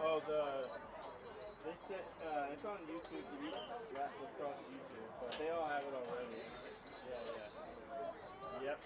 Oh, they said it's on YouTube. The Lacrosse YouTube, but they all have it already. Yeah, yeah. Yep.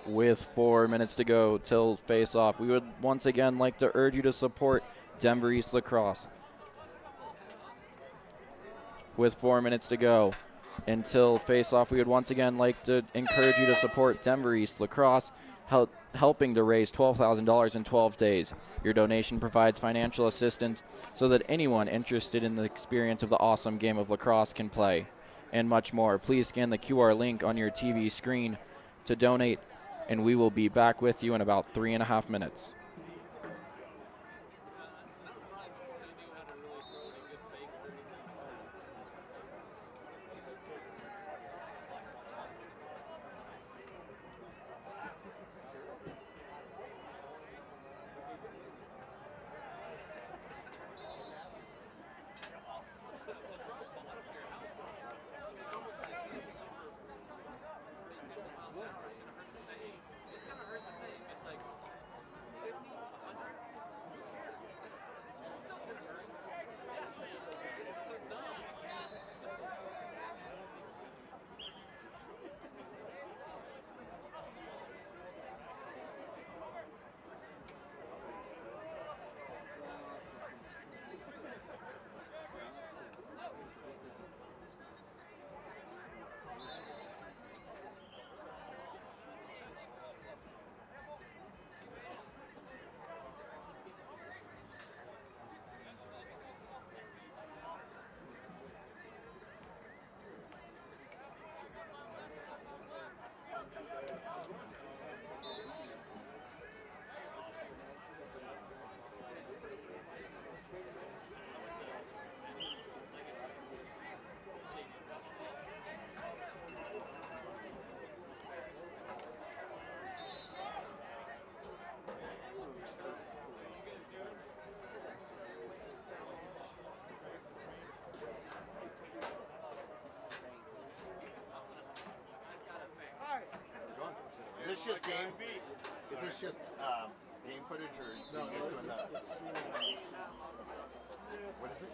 With 4 minutes to go till face-off, we would once again like to urge you to support Denver East Lacrosse. With 4 minutes to go until face-off, we would once again like to encourage you to support Denver East Lacrosse, helping to raise $12,000 in 12 days. Your donation provides financial assistance so that anyone interested in the experience of the awesome game of lacrosse can play, and much more. Please scan the QR link on your TV screen to donate, and we will be back with you in about 3.5 minutes. Is this just game? Is this just game footage, or no? You're doing that. What is it?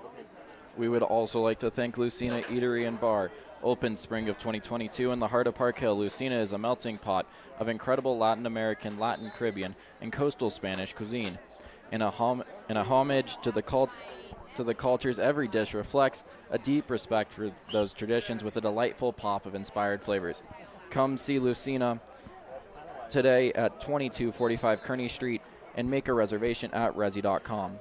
Okay. We would also like to thank Lucina Eatery and Bar. Opened spring of 2022 in the heart of Park Hill, Lucina is a melting pot of incredible Latin American, Latin Caribbean, and coastal Spanish cuisine. In a homage to the cultures, every dish reflects a deep respect for those traditions with a delightful pop of inspired flavors. Come see Lucina today at 2245 Kearney Street and make a reservation at resi.com.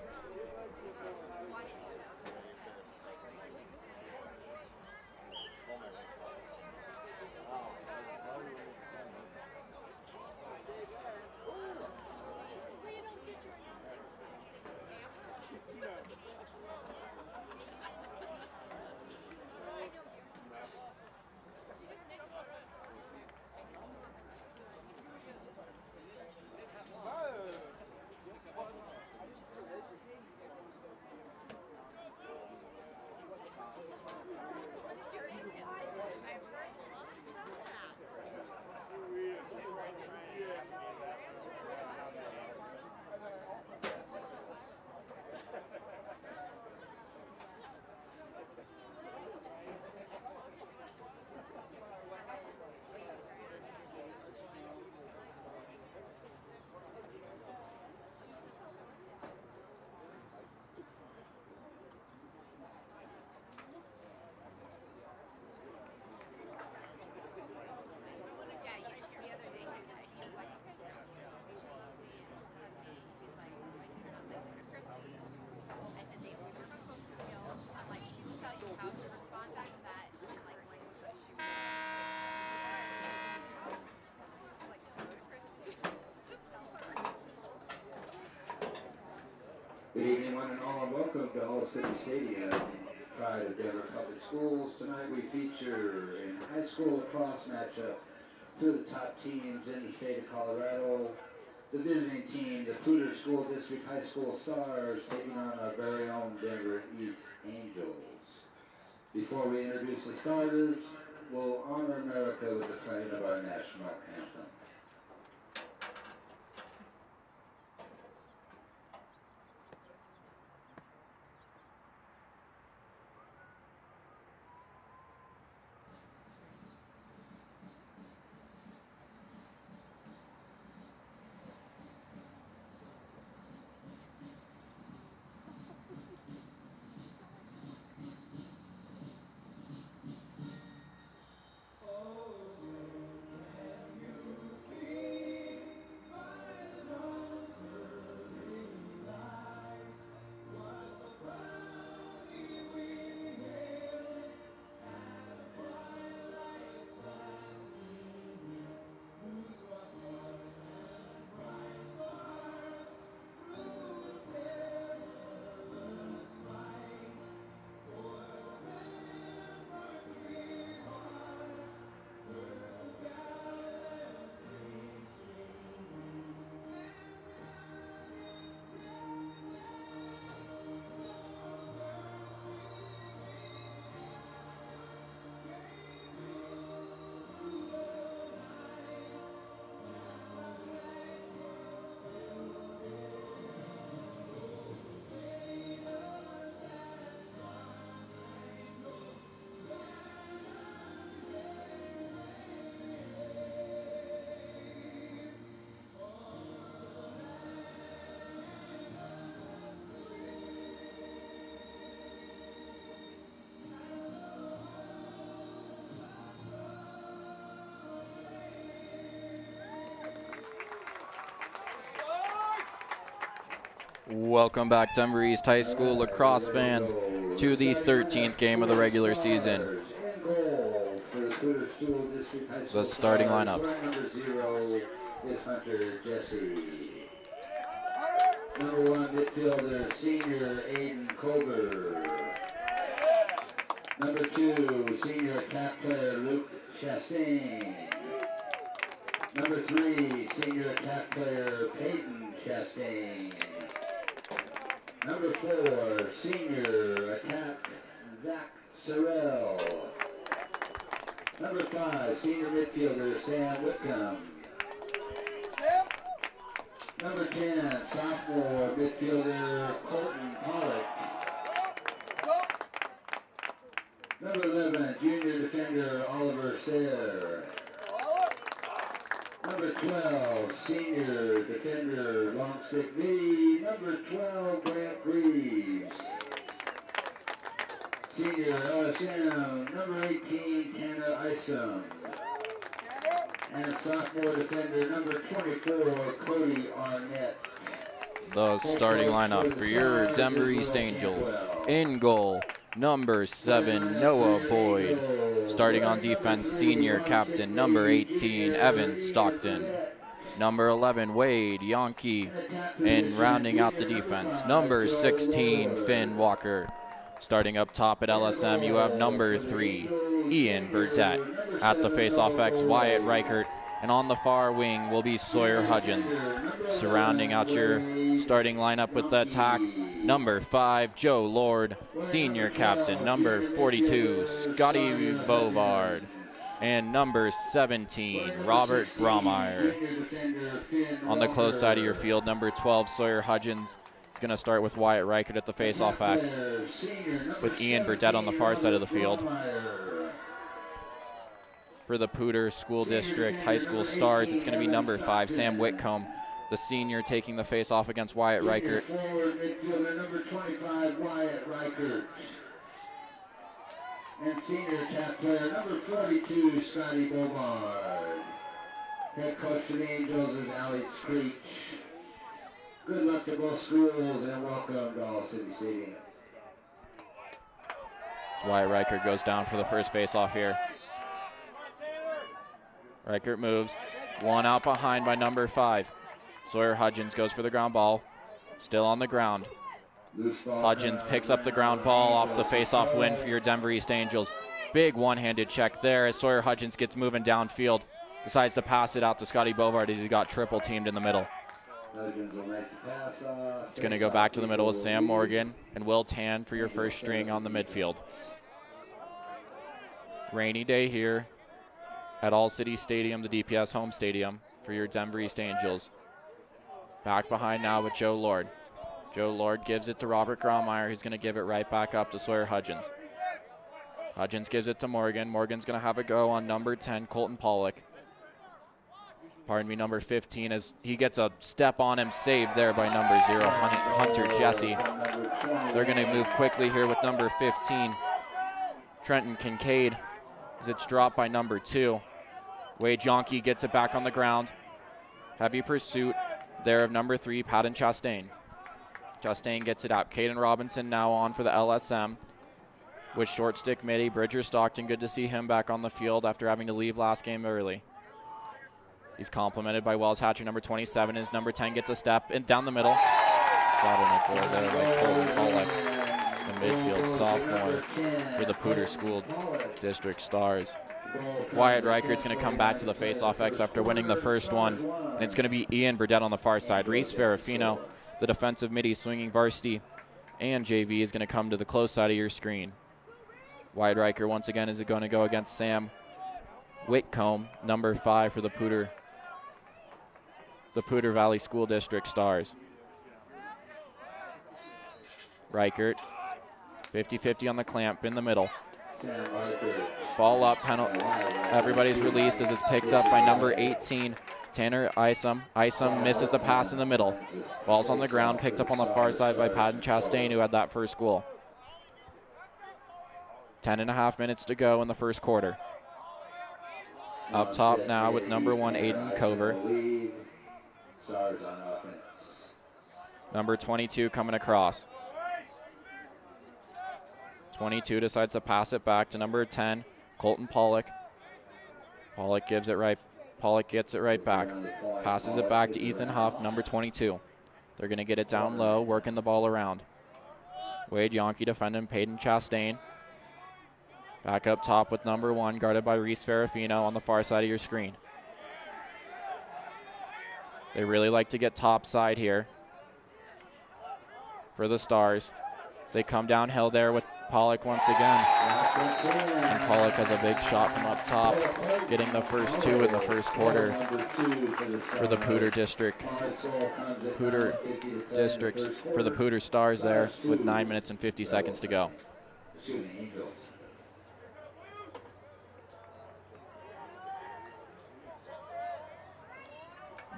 Good evening, one and all, and welcome to All City Stadium, pride of Denver Public Schools. Tonight we feature in high school lacrosse matchup two of the top teams in the state of Colorado. The visiting team, the Poudre School District High School Stars, taking on our very own Denver East Angels. Before we introduce the starters, we'll honor America with the playing of our national anthem. Welcome back, Denver East High School lacrosse fans, to the 13th game of the regular season. The starting lineups. Number 1 midfielder, senior Aiden Colbert. Number 2, senior attack player Luke Chastain. Number 3, senior attack player Peyton Chastain. Number 4, senior attack Zach Sorrell. Number 5, senior midfielder Sam Whitcomb. Number 10, sophomore midfielder Colton Pollock. Number 11, junior defender Oliver Sayre. Number 12, senior defender Longstick V. Number 12, Grant Reeves. Senior LSM, number 18, Tanner Isom. And sophomore defender, number 24, Cody Arnett. The starting lineup for your Denver East Angels. In goal, number 7, Noah Boyd. Starting on defense, senior captain, number 18, Evan Stockton. Number 11, Wade Yonke. And rounding out the defense, number 16, Finn Walker. Starting up top at LSM, you have number 3, Ian Burdett. At the face-off X, Wyatt Reichert. And on the far wing will be Sawyer Hudgens. Surrounding out your starting lineup with the attack, number 5, Joe Lord. Senior captain, number 42, Scotty Bovard. And number 17, Robert Gromeyer. On the close side of your field, number 12, Sawyer Hudgens. Going to start with Wyatt Reichert at the face-off X, with Ian Burdett on the far side of the field. For the Poudre School District High School Stars, it's going to be number 5, Sam Whitcomb, the senior, taking the face-off against Wyatt Reichert. Number 25, Wyatt Reichert. And senior attack player, number 42, Scotty Bovard. Head coach for the Angels is Alex Creech. Good luck to both schools and welcome to All City Stadium. Wyatt Reichert goes down for the first face-off here. Reichert moves. One out behind by number 5. Sawyer Hudgens goes for the ground ball. Still on the ground. Hudgens picks up the ground ball off the face-off win for your Denver East Angels. Big one-handed check there as Sawyer Hudgens gets moving downfield. Decides to pass it out to Scotty Bovard as he got triple teamed in the middle. It's going to go back to the middle with Sam Morgan and Will Tan for your first string on the midfield. Rainy day here at All City Stadium, the DPS home stadium for your Denver East Angels. Back behind now with Joe Lord. Joe Lord gives it to Robert Gromeyer, who's going to give it right back up to Sawyer Hudgens. Hudgens gives it to Morgan. Morgan's going to have a go on number 10, Colton Pollock. Pardon me, number 15, as he gets a step on him, saved there by number 0, Hunter Jesse. They're going to move quickly here with number 15, Trenton Kincaid, as it's dropped by number 2. Wade Yonke gets it back on the ground. Heavy pursuit there of number 3, Patton Chastain. Chastain gets it out. Caden Robinson now on for the LSM with short stick midi. Bridger Stockton, good to see him back on the field after having to leave last game early. He's complimented by Wells Hatcher, number 27. His number 10 gets a step and down the middle. Got in a goal there by Colton Pollock, the midfield sophomore for the Poudre School District Stars. Wyatt Reichert's going to come back to the face-off X after winning the first one, and it's going to be Ian Burdett on the far side. Reese Ferrafino, the defensive midi, swinging varsity, and JV is going to come to the close side of your screen. Wyatt Reichert once again is going to go against Sam Whitcomb, number 5 for the Poudre Valley School District Stars. Reichert, 50-50 on the clamp in the middle. Ball up, everybody's released as it's picked up by number 18, Tanner Isom. Isom misses the pass in the middle. Ball's on the ground, picked up on the far side by Patton Chastain, who had that first goal. 10.5 minutes to go in the first quarter. Up top now with number 1, Aiden Cover. Number 22 coming across. 22 decides to pass it back to number 10, Colton Pollock. Pollock gets it right back. Passes it back to Ethan Huff, number 22. They're going to get it down low, working the ball around. Wade Yonke defending Peyton Chastain. Back up top with number 1, guarded by Reese Ferrafino on the far side of your screen. They really like to get top side here for the Stars. They come downhill there with Pollock once again. And Pollock has a big shot from up top, getting the first 2 in the first quarter for the Poudre District. For the Poudre Stars there with 9 minutes and 50 seconds to go.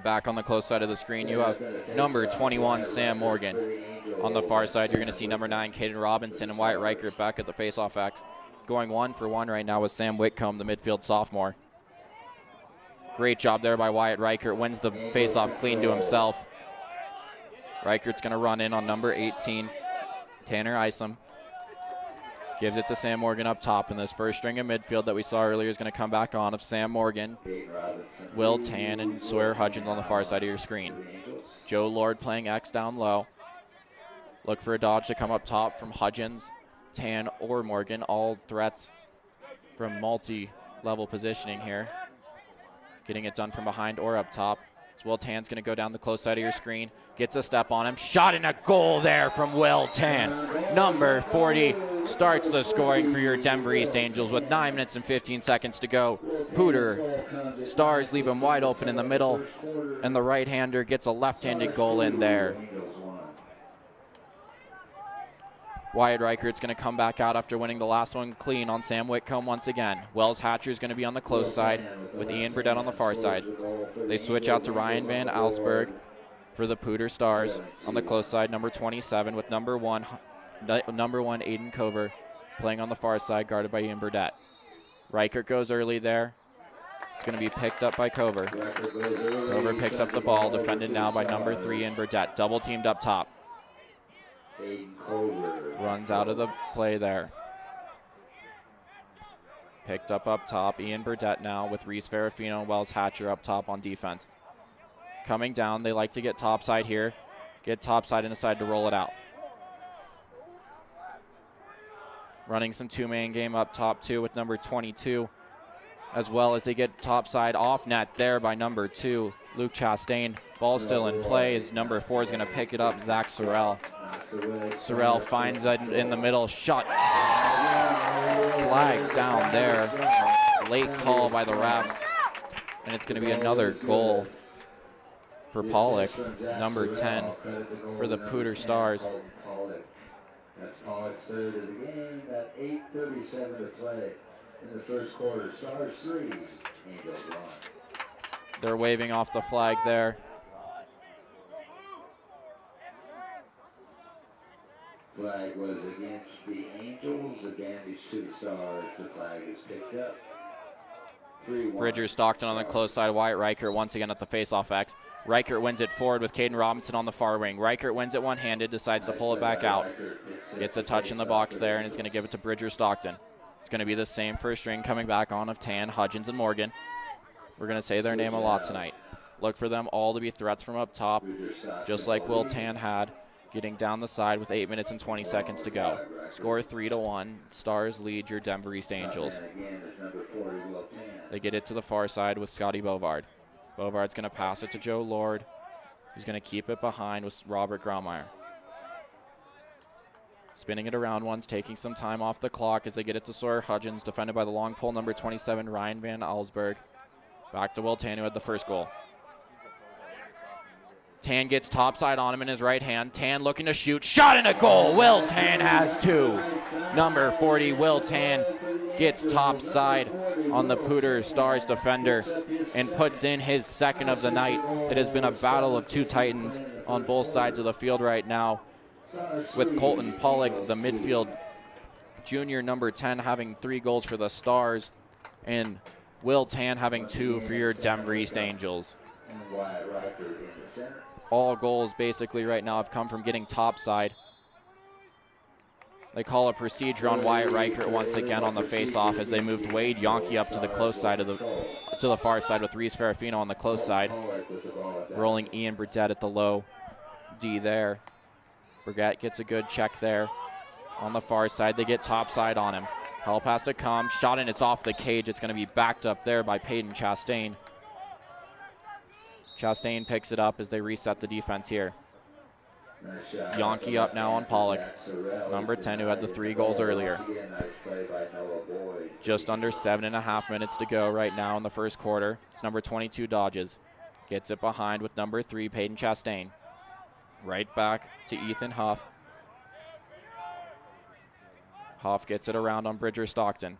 Back on the close side of the screen, you have number 21, Sam Morgan. On the far side, you're going to see number 9, Caden Robinson, and Wyatt Reichert back at the faceoff X. Going 1-for-1 right now with Sam Whitcomb, the midfield sophomore. Great job there by Wyatt Reichert. Wins the faceoff clean to himself. Reichert's going to run in on number 18, Tanner Isom. Gives it to Sam Morgan up top, and this first string of midfield that we saw earlier is going to come back on of Sam Morgan, Will Tan, and Sawyer Hudgens on the far side of your screen. Joe Lord playing X down low. Look for a dodge to come up top from Hudgens, Tan, or Morgan. All threats from multi-level positioning here. Getting it done from behind or up top. So Will Tan's going to go down the close side of your screen. Gets a step on him. Shot and a goal there from Will Tan. Number 40 starts the scoring for your Denver East Angels with 9 minutes and 15 seconds to go. Poudre Stars leave him wide open in the middle, and the right-hander gets a left-handed goal in there. Wyatt Reichert's going to come back out after winning the last one clean on Sam Whitcomb once again. Wells Hatcher is going to be on the close side with Ian Burdett on the far side. They switch out to Ryan Van Alsberg for the Poudre Stars. On the close side, number 27 with number 1, Aiden Cover playing on the far side, guarded by Ian Burdett. Reichert goes early there. It's going to be picked up by Cover. Cover picks up the ball, defended now by number 3, Ian Burdett. Double teamed up top. Runs out of the play there. Picked up top. Ian Burdett now with Reese Ferrafino and Wells Hatcher up top on defense. Coming down, they like to get topside here. Get topside and decide to roll it out. Running some two-man game up top too with number 22, as well as they get topside off net there by number 2, Luke Chastain. Ball still in play as number 4 is going to pick it up, Zach Sorrell. Sorrell finds it in the middle, shot. Flag down there. Late call by the refs. And it's going to be another goal for Pollock, number 10 for the Poudre Stars. That's Pollock's third of the game at 8:37 to play in the first quarter. Stars 3, Angels 1. They're waving off the flag there. Flag was against the Angels, the damage to the Stars. The flag is picked up. 3-1. Bridger Stockton on the close side. Wyatt Reichert once again at the faceoff X. Reichert wins it forward with Caden Robinson on the far wing. Reichert wins it one-handed, decides to pull it back out. Gets a touch in the box there and is going to give it to Bridger Stockton. It's going to be the same first string coming back on of Tan, Hudgens, and Morgan. We're going to say their name a lot tonight. Look for them all to be threats from up top, just like Will Tan had, getting down the side with 8 minutes and 20 seconds to go. Score 3-1. Stars lead your Denver East Angels. They get it to the far side with Scotty Bovard. Bovard's going to pass it to Joe Lord, who's going to keep it behind with Robert Graumeyer. Spinning it around once, taking some time off the clock as they get it to Sawyer Hudgens, defended by the long pole number 27, Ryan Van Alsberg. Back to Will Tan, who had the first goal. Tan gets topside on him in his right hand. Tan looking to shoot. Shot and a goal. Will Tan has 2. Number 40, Will Tan, gets topside on the Poudre Stars defender and puts in his second of the night. It has been a battle of two Titans on both sides of the field right now, with Colton Pollock, the midfield junior number 10, having 3 goals for the Stars, and Will Tan having 2 for your Denver East Angels. all goals basically right now have come from getting topside. They call a procedure on Wyatt Reichert once again on the face-off as they moved Wade Yonke up to the close side to the far side with Reese Ferrafino on the close side. Rolling Ian Burdett at the low D there. Burdett gets a good check there. On the far side, they get topside on him. Help has to come. Shot in, it's off the cage. It's going to be backed up there by Peyton Chastain. Chastain picks it up as they reset the defense here. Yonke up now on Pollock, number 10, who had the 3 goals earlier. Just under 7.5 minutes to go right now in the first quarter. It's number 22 Dodges. Gets it behind with number 3, Peyton Chastain. Right back to Ethan Huff. Huff gets it around on Bridger Stockton.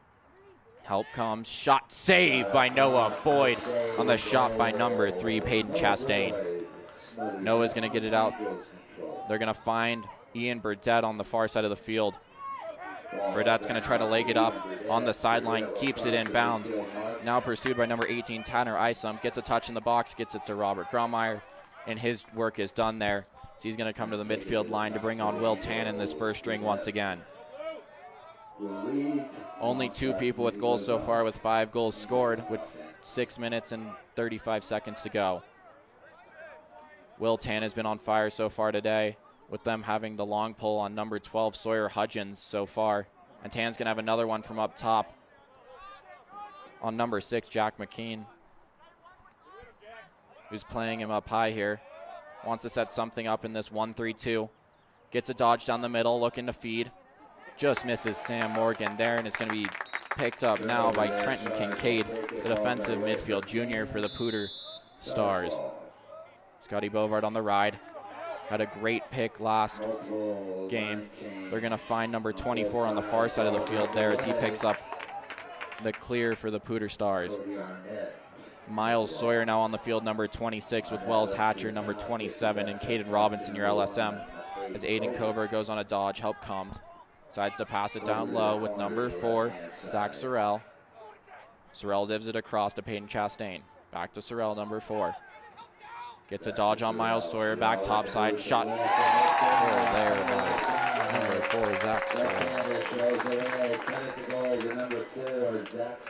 Help comes. Shot saved by Noah Boyd on the shot by number 3, Peyton Chastain. Noah's going to get it out. They're going to find Ian Burdett on the far side of the field. Burdett's going to try to leg it up on the sideline, keeps it in bounds. Now pursued by number 18, Tanner Isom. Gets a touch in the box, gets it to Robert Graumeyer, and his work is done there. So he's going to come to the midfield line to bring on Will Tan in this first string once again. Only 2 people with goals so far with 5 goals scored with 6 minutes and 35 seconds to go. Will Tan has been on fire so far today, with them having the long pull on number 12, Sawyer Hudgens, so far. And Tan's going to have another one from up top on number 6, Jack McKean, who's playing him up high here. Wants to set something up in this 1-3-2. Gets a dodge down the middle, looking to feed. Just misses Sam Morgan there, and it's going to be picked up now by Trenton Kincaid, the defensive midfield junior for the Poudre Stars. Scotty Bovard on the ride. Had a great pick last game. They're going to find number 24 on the far side of the field there as he picks up the clear for the Poudre Stars. Miles Sawyer now on the field, number 26, with Wells Hatcher, number 27, and Caden Robinson, your LSM. As Aiden Cover goes on a dodge, help comes. Decides to pass it down low with number 4, Zach Sorrell. Sorrell divs it across to Peyton Chastain. Back to Sorrell, number 4. Gets a dodge on Miles Sawyer, back topside, shot there by number 4, Zach Sorrell.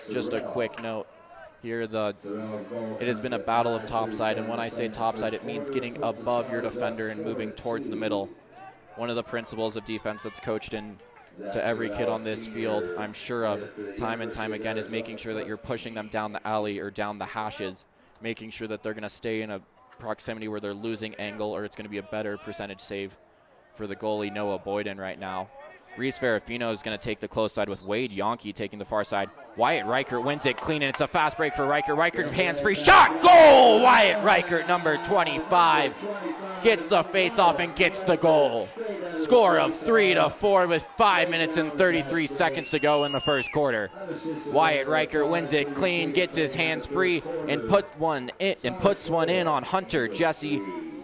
Just a quick note here, it has been a battle of topside, and when I say topside, it means getting above your defender and moving towards the middle. One of the principles of defense that's coached in to every kid on this field, I'm sure of, time and time again, is making sure that you're pushing them down the alley or down the hashes, making sure that they're going to stay in a proximity where they're losing angle, or it's going to be a better percentage save for the goalie Noah Boyden right now. Reese Ferrafino is going to take the close side with Wade Yonke taking the far side. Wyatt Reichert wins it clean, and it's a fast break for Reichert. Reichert hands free, shot, goal! Wyatt Reichert, number 25, gets the face-off and gets the goal. Score of 3-4 with 5 minutes and 33 seconds to go in the first quarter. Wyatt Reichert wins it clean, gets his hands free, and puts one in on Hunter Jesse,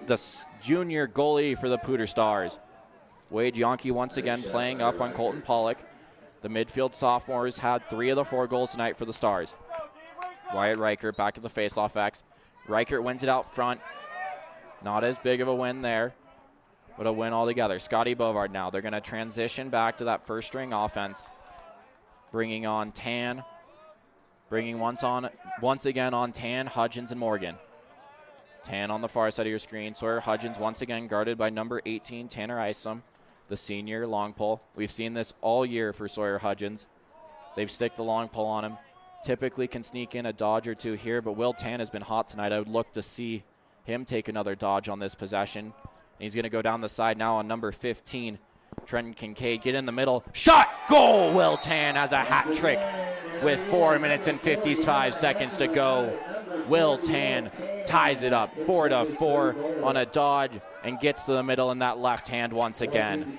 the junior goalie for the Poudre Stars. Wade Yonke once again playing up on Colton Pollock. The midfield sophomores had 3 of the 4 goals tonight for the Stars. Wyatt Reichert back at the faceoff X. Reichert wins it out front. Not as big of a win there, but a win altogether. Scotty Bovard now. They're going to transition back to that first string offense. Bringing on Tan. Bringing once again on Tan, Hudgens, and Morgan. Tan on the far side of your screen. Sawyer Hudgens once again guarded by number 18, Tanner Isom, the senior long pole. We've seen this all year for Sawyer Hudgens. They've stick the long pole on him. Typically can sneak in a dodge or 2 here, but Will Tan has been hot tonight. I would look to see him take another dodge on this possession. And he's going to go down the side now on number 15, Trenton Kincaid. Get in the middle. Shot! Goal! Will Tan has a hat trick with 4 minutes and 55 seconds to go. Will Tan ties it up 4-4 on a dodge and gets to the middle in that left hand once again.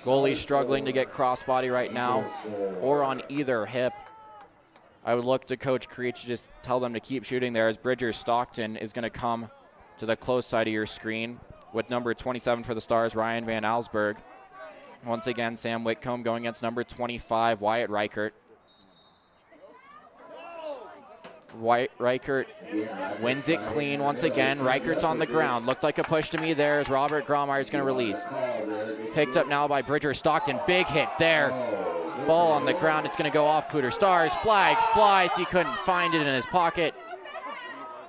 Goalie struggling to get crossbody right now or on either hip. I would look to Coach Creech to just tell them to keep shooting there as Bridger Stockton is going to come to the close side of your screen with number 27 for the Stars, Ryan Van Alsberg. Once again, Sam Whitcomb going against number 25, Wyatt Reichert. Reichert wins it clean once again. Reichert's on the ground. Looked like a push to me there as Robert Gromeyer's going to release. Picked up now by Bridger Stockton. Big hit there. Ball on the ground. It's going to go off Poudre Stars. Flag flies. He couldn't find it in his pocket.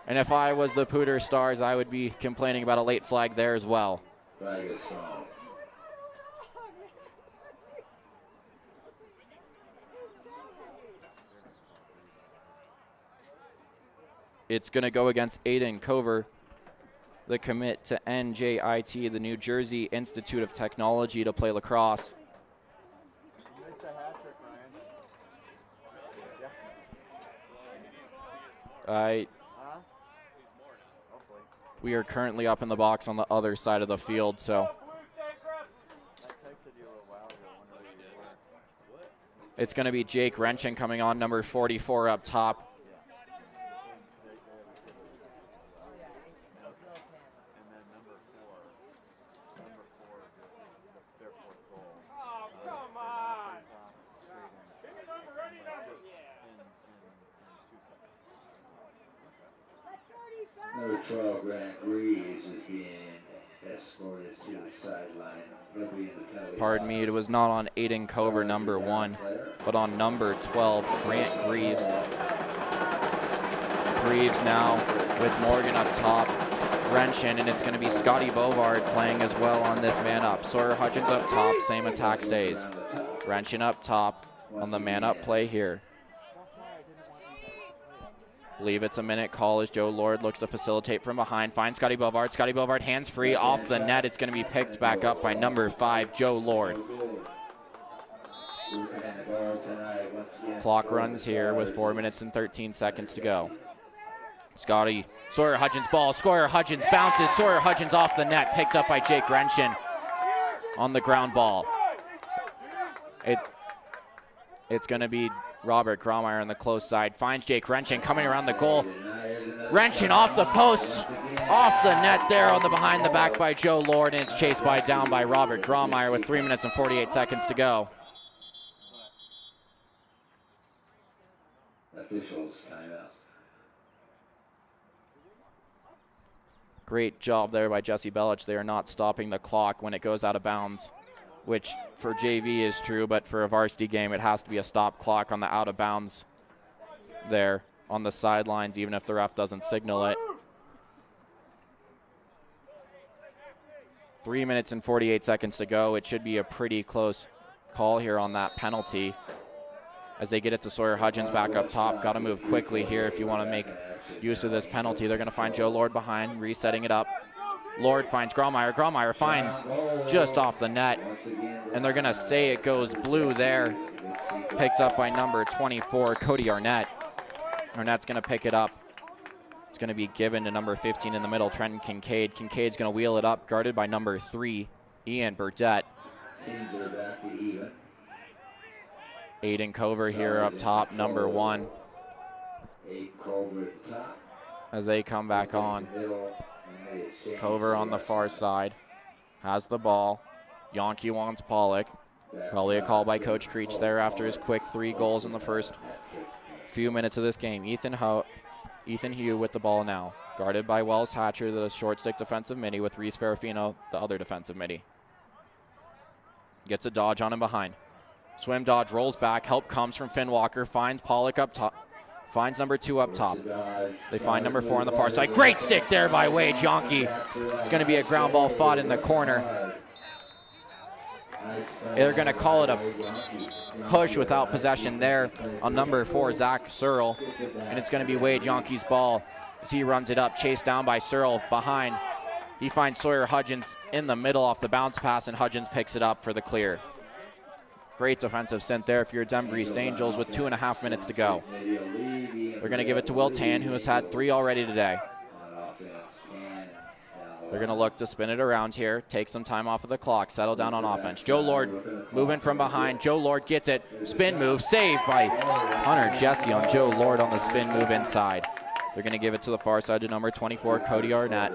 And if I was the Poudre Stars, I would be complaining about a late flag there as well. It's going to go against Aiden Cover, the commit to NJIT, the New Jersey Institute of Technology, to play lacrosse. We are currently up in the box on the other side of the field, so it's going to be Jake Renshin coming on, number 44 up top. Number 12, Grant Reeves, is being escorted to the sideline. Pardon me, it was not on Aiden Cover, number 1, but on number 12, Grant Greaves. Greaves now with Morgan up top, Renshin, and it's going to be Scotty Bovard playing as well on this man up. Sawyer Hutchins up top, same attack stays. Renshin up top on the man up play here. Believe it's a minute call as Joe Lord looks to facilitate from behind. Finds Scotty Bovard. Scotty Bovard hands free off the net. It's going to be picked back up by number 5, Joe Lord. Clock runs here with 4 minutes and 13 seconds to go. Scotty, Sawyer Hutchins ball. Sawyer Hutchins bounces. Sawyer Hutchins off the net. Picked up by Jake Renshin on the ground ball. It's going to be Robert Gromeyer on the close side. Finds Jake Renshin coming around the goal. Renshin off the post, off the net there on the behind the back by Joe Lord, and it's chased down by Robert Gromeyer with 3 minutes and 48 seconds to go. Officials timeout. Great job there by Jesse Belich. They are not stopping the clock when it goes out of bounds, which for JV is true, but for a varsity game, it has to be a stop clock on the out of bounds there on the sidelines, even if the ref doesn't signal it. 3 minutes and 48 seconds to go. It should be a pretty close call here on that penalty as they get it to Sawyer Hutchins back up top. Got to move quickly here if you want to make use of this penalty. They're going to find Joe Lord behind, resetting it up. Lord finds Gromeyer. Gromeyer finds just off the net, and they're going to say it goes blue there. Picked up by number 24, Cody Arnett. Arnett's going to pick it up. It's going to be given to number 15 in the middle, Trenton Kincaid. Kincaid's going to wheel it up, guarded by number 3, Ian Burdett. Aiden Cover here up top, number 1. As they come back on. Cover on the far side. Has the ball. Yonke wants Pollock. Probably a call by Coach Creech there after his quick 3 goals in the first few minutes of this game. Ethan Hugh with the ball now. Guarded by Wells Hatcher, the short stick defensive midi, with Reese Ferrafino, the other defensive midi. Gets a dodge on him behind. Swim dodge, rolls back. Help comes from Finn Walker. Finds Pollock up top. Finds number 2 up top. They find number 4 on the far side. Great stick there by Wade Yonke. It's going to be a ground ball fought in the corner. They're going to call it a push without possession there on number 4, Zach Searle. And it's going to be Wade Yonke's ball as he runs it up, chased down by Searle behind. He finds Sawyer Hutchins in the middle off the bounce pass, and Hutchins picks it up for the clear. Great defensive stint there for your Denver East Angels with 2.5 minutes to go. They're going to give it to Will Tan, who has had 3 already today. They're going to look to spin it around here, take some time off of the clock, settle down on offense. Joe Lord moving from behind. Joe Lord gets it. Spin move, saved by Hunter Jesse on Joe Lord on the spin move inside. They're going to give it to the far side to number 24, Cody Arnett.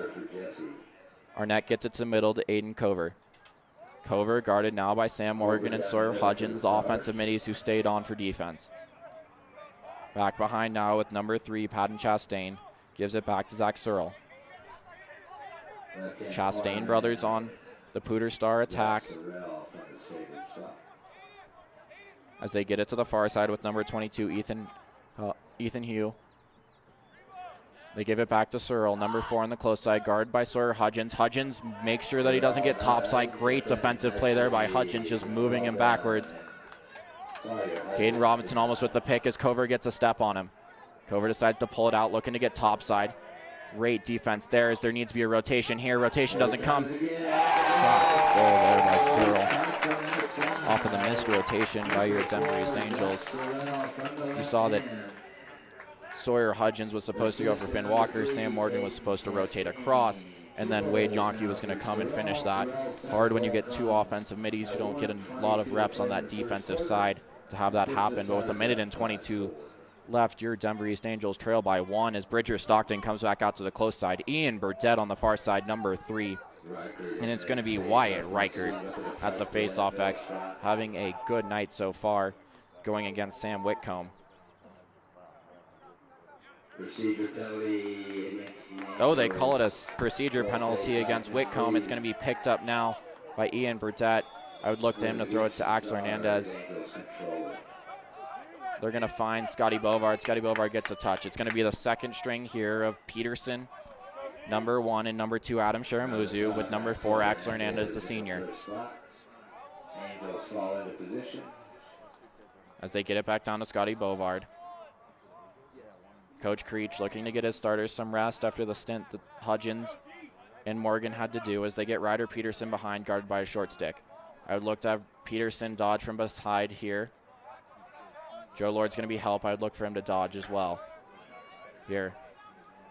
Arnett gets it to the middle to Aiden Cover. Cover guarded now by Sam Morgan and Sawyer Hutchins, the offensive middies who stayed on for defense. Back behind now with number 3, Patton Chastain. Gives it back to Zach Searle. Chastain brothers on the Poudre Star attack as they get it to the far side with number 22, Ethan Hugh. They give it back to Searle, number 4 on the close side, guarded by Sawyer Hudgens. Hudgens makes sure that he doesn't get topside. Great defensive play there by Hudgens, just moving him backwards. Caden Robinson almost with the pick as Cover gets a step on him. Cover decides to pull it out, looking to get topside. Great defense there as there needs to be a rotation here. Rotation doesn't come. Goal there by Searle. Off of the missed rotation by your Denver East Angels. You saw that Sawyer Hudgens was supposed to go for Finn Walker. Sam Morgan was supposed to rotate across. And then Wade Yonke was going to come and finish that. Hard when you get 2 offensive middies. You don't get a lot of reps on that defensive side to have that happen. But with 1:22 left, your Denver East Angels trail by 1 as Bridger Stockton comes back out to the close side. Ian Burdett on the far side, number 3. And it's going to be Wyatt Reichert at the face-off X, having a good night so far going against Sam Whitcomb. Oh, they call it a procedure penalty against Whitcomb. It's going to be picked up now by Ian Burdett. I would look to him to throw it to Axel Hernandez. They're going to find Scotty Bovard. Scotty Bovard gets a touch. It's going to be the second string here of Peterson, number 1, and number 2, Adam Shiramuzu, with number 4, Axel Hernandez, the senior. As they get it back down to Scotty Bovard. Coach Creech looking to get his starters some rest after the stint that Hudgens and Morgan had to do as they get Ryder Peterson behind, guarded by a short stick. I would look to have Peterson dodge from beside here. Joe Lord's going to be help. I would look for him to dodge as well. Here.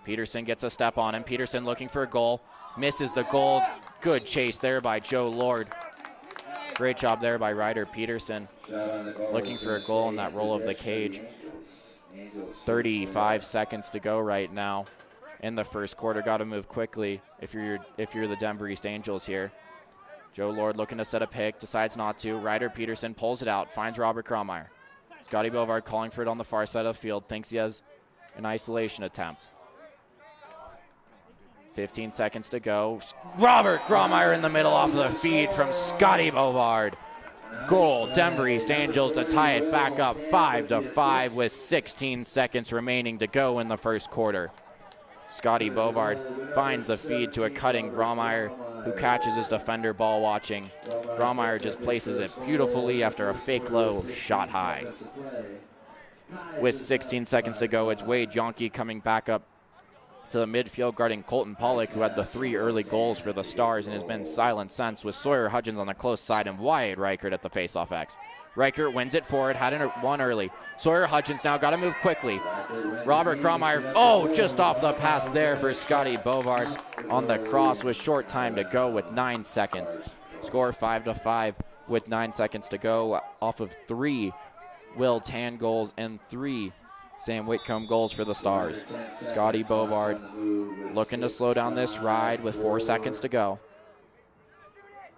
Peterson gets a step on him. Peterson looking for a goal. Misses the goal. Good chase there by Joe Lord. Great job there by Ryder Peterson. Looking for a goal in that roll of the cage. 35 seconds to go right now in the first quarter. Got to move quickly if you're the Denver East Angels here. Joe Lord looking to set a pick, decides not to. Ryder Peterson pulls it out, finds Robert Cromeyer. Scotty Bovard calling for it on the far side of the field, thinks he has an isolation attempt. 15 seconds to go. Robert Cromeyer in the middle off of the feed from Scotty Bovard. Goal, Denver East Angels to tie it back up 5-5 with 16 seconds remaining to go in the first quarter. Scotty Bovard finds the feed to a cutting Gromeyer, who catches his defender ball watching. Gromeyer just places it beautifully after a fake low shot high. With 16 seconds to go, it's Wade Yonke coming back up to the midfield guarding Colton Pollock, who had the 3 early goals for the Stars and has been silent since, with Sawyer Hudgens on the close side and Wyatt Reichert at the faceoff X. Reichert wins it forward, had one early. Sawyer Hudgens now got to move quickly. Robert Cromeyer, just off the pass there for Scotty Bovard on the cross with short time to go with 9 seconds. Score 5-5 with 9 seconds to go off of 3 Will Tan goals and 3 Sam Whitcomb goals for the Stars. Scotty Bovard looking to slow down this ride with 4 seconds to go.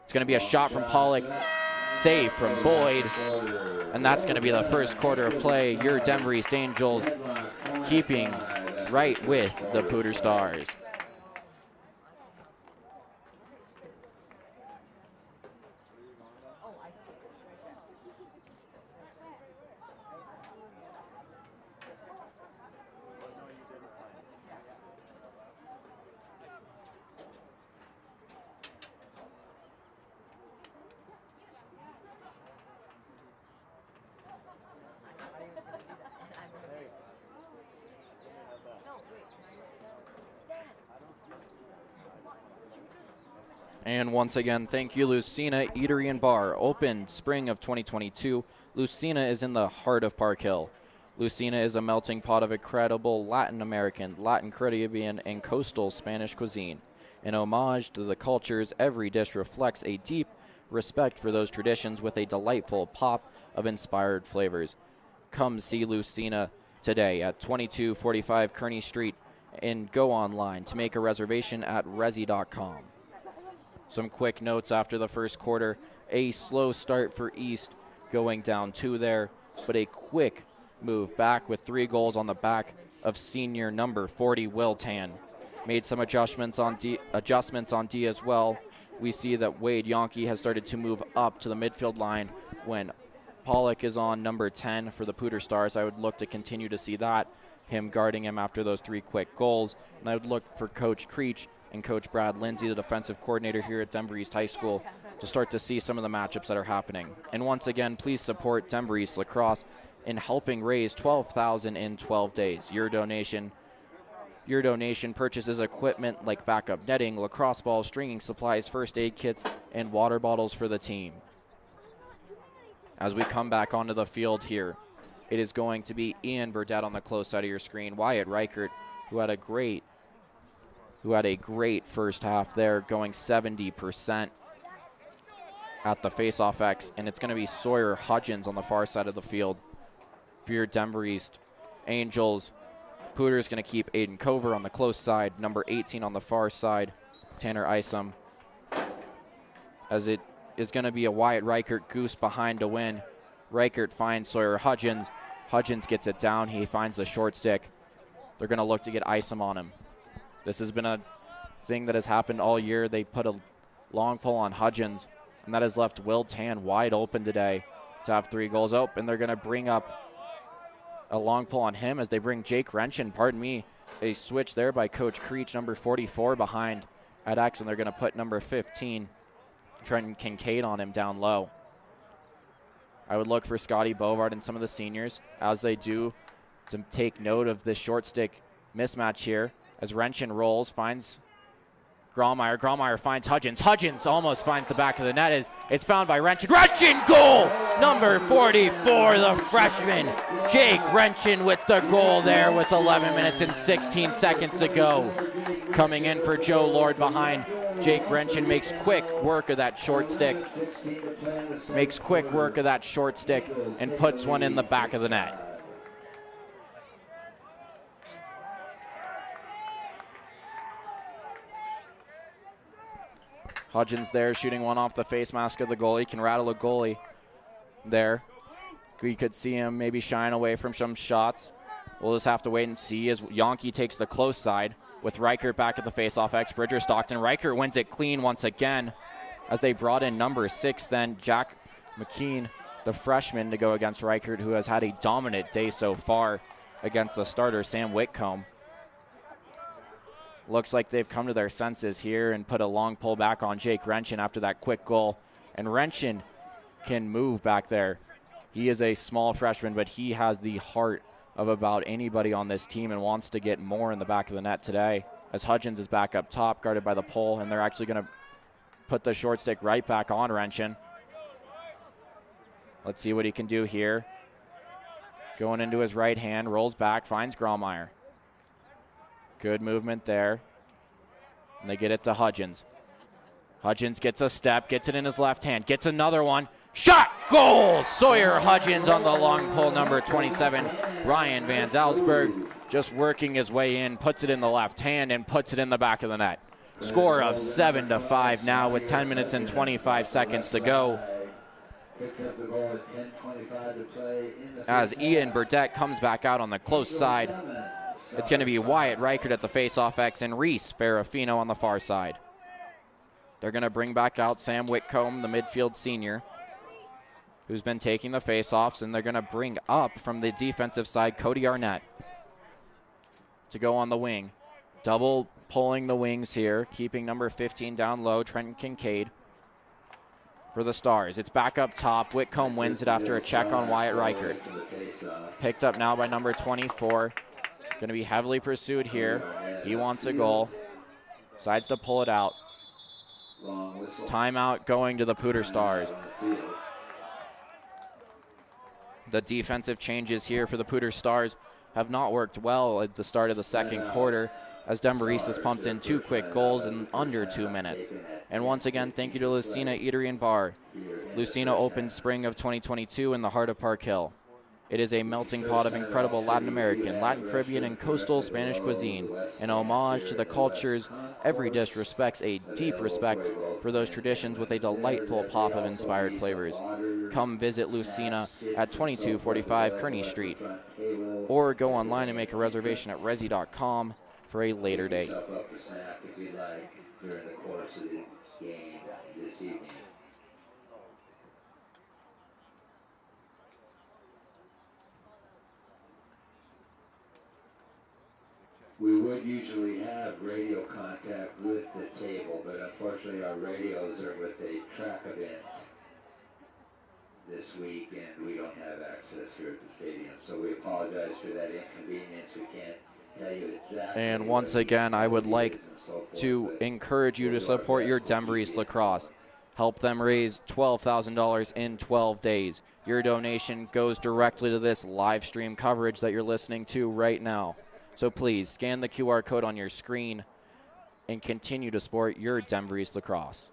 It's going to be a shot from Pollock, save from Boyd, and that's going to be the first quarter of play. Your Denver East Angels keeping right with the Poudre Stars. And once again, thank you, Lucina Eatery and Bar. Open spring of 2022. Lucina is in the heart of Park Hill. Lucina is a melting pot of incredible Latin American, Latin Caribbean, and coastal Spanish cuisine. In homage to the cultures, every dish reflects a deep respect for those traditions with a delightful pop of inspired flavors. Come see Lucina today at 2245 Kearney Street and go online to make a reservation at resi.com. Some quick notes after the first quarter. A slow start for East, going down 2 there, but a quick move back with 3 goals on the back of senior number 40, Will Tan. Made some adjustments on D as well. We see that Wade Yonke has started to move up to the midfield line when Pollock is on number 10 for the Poudre Stars. I would look to continue to see that, him guarding him after those 3 quick goals. And I would look for Coach Creech and Coach Brad Lindsay, the defensive coordinator here at Denver East High School, to start to see some of the matchups that are happening. And once again, please support Denver East Lacrosse in helping raise $12,000 in 12 days. Your donation purchases equipment like backup netting, lacrosse balls, stringing supplies, first aid kits, and water bottles for the team. As we come back onto the field here, it is going to be Ian Burdett on the close side of your screen. Wyatt Reichert, who had a great first half there, going 70% at the face-off X, and it's going to be Sawyer Hudgens on the far side of the field for your Denver East Angels. Poudre is going to keep Aiden Cover on the close side, number 18 on the far side, Tanner Isom, as it is going to be a Wyatt Reichert goose behind to win. Reichert finds Sawyer Hudgens. Hudgens gets it down. He finds the short stick. They're going to look to get Isom on him. This has been a thing that has happened all year. They put a long pull on Hudgens, and that has left Will Tan wide open today to have 3 goals. Oh, and they're going to bring up a long pull on him as they bring Jake Renshin, a switch there by Coach Creech, number 44 behind at X, and they're going to put number 15, Trenton Kincaid, on him down low. I would look for Scotty Bovard and some of the seniors, as they do, to take note of this short stick mismatch here, as Renshin rolls, finds Grallmeyer. Grallmeyer finds Hudgens. Hudgens almost finds the back of the net. It's found by Renshin. Renshin, goal! Number 44, the freshman, Jake Renshin, with the goal there with 11 minutes and 16 seconds to go. Coming in for Joe Lord behind. Jake Renshin makes quick work of that short stick. And puts one in the back of the net. Hudgens there shooting one off the face mask of the goalie. Can rattle a goalie there. We could see him maybe shying away from some shots. We'll just have to wait and see as Yonke takes the close side with Reichert back at the face-off X. Bridger Stockton. Reichert wins it clean once again as they brought in number 6 then, Jack McKean, the freshman, to go against Reichert, who has had a dominant day so far against the starter, Sam Whitcomb. Looks like they've come to their senses here and put a long pull back on Jake Renshin after that quick goal. And Renshin can move back there. He is a small freshman, but he has the heart of about anybody on this team and wants to get more in the back of the net today. As Hudgens is back up top, guarded by the pole, and they're actually going to put the short stick right back on Renshin. Let's see what he can do here. Going into his right hand, rolls back, finds Grallmeyer. Good movement there. And they get it to Hudgens. Hudgens gets a step, gets it in his left hand, gets another one. Shot! Goal! Sawyer Hudgens on the long pull, number 27. Ryan Van Zalsberg just working his way in, puts it in the left hand and puts it in the back of the net. Score of 7-5 now with 10 minutes and 25 seconds to go. As Ian Burdett comes back out on the close side. It's going to be Wyatt Reichert at the face-off X and Reese Ferrafino on the far side. They're going to bring back out Sam Whitcomb, the midfield senior, who's been taking the face-offs, and they're going to bring up from the defensive side Cody Arnett to go on the wing. Double pulling the wings here, keeping number 15 down low, Trenton Kincaid for the Stars. It's back up top. Whitcomb wins it after a check on Wyatt Reichert. Picked up now by number 24. Going to be heavily pursued here. He wants a goal. Decides to pull it out. Timeout going to the Poudre Stars. The defensive changes here for the Poudre Stars have not worked well at the start of the second quarter, as Denver East has pumped in 2 quick goals in under 2 minutes. And once again, thank you to Lucina Eatery and Bar. Lucina opened spring of 2022 in the heart of Park Hill. It is a melting pot of incredible Latin American, Latin Caribbean, and coastal Spanish cuisine. An homage to the cultures, every dish respects a deep respect for those traditions with a delightful pop of inspired flavors. come visit Lucina at 2245 Kearney Street, or go online and make a reservation at resi.com for a later date. During the course of the game this evening. We would usually have radio contact with the table, but unfortunately our radios are with a track event this week, and we don't have access here at the stadium. So we apologize for that inconvenience. We can't tell you exactly. And once again, I would like to encourage you to support your Denver East Lacrosse. Help them raise $12,000 in 12 days. Your donation goes directly to this live stream coverage that you're listening to right now. So please scan the QR code on your screen and continue to support your Denver East Lacrosse.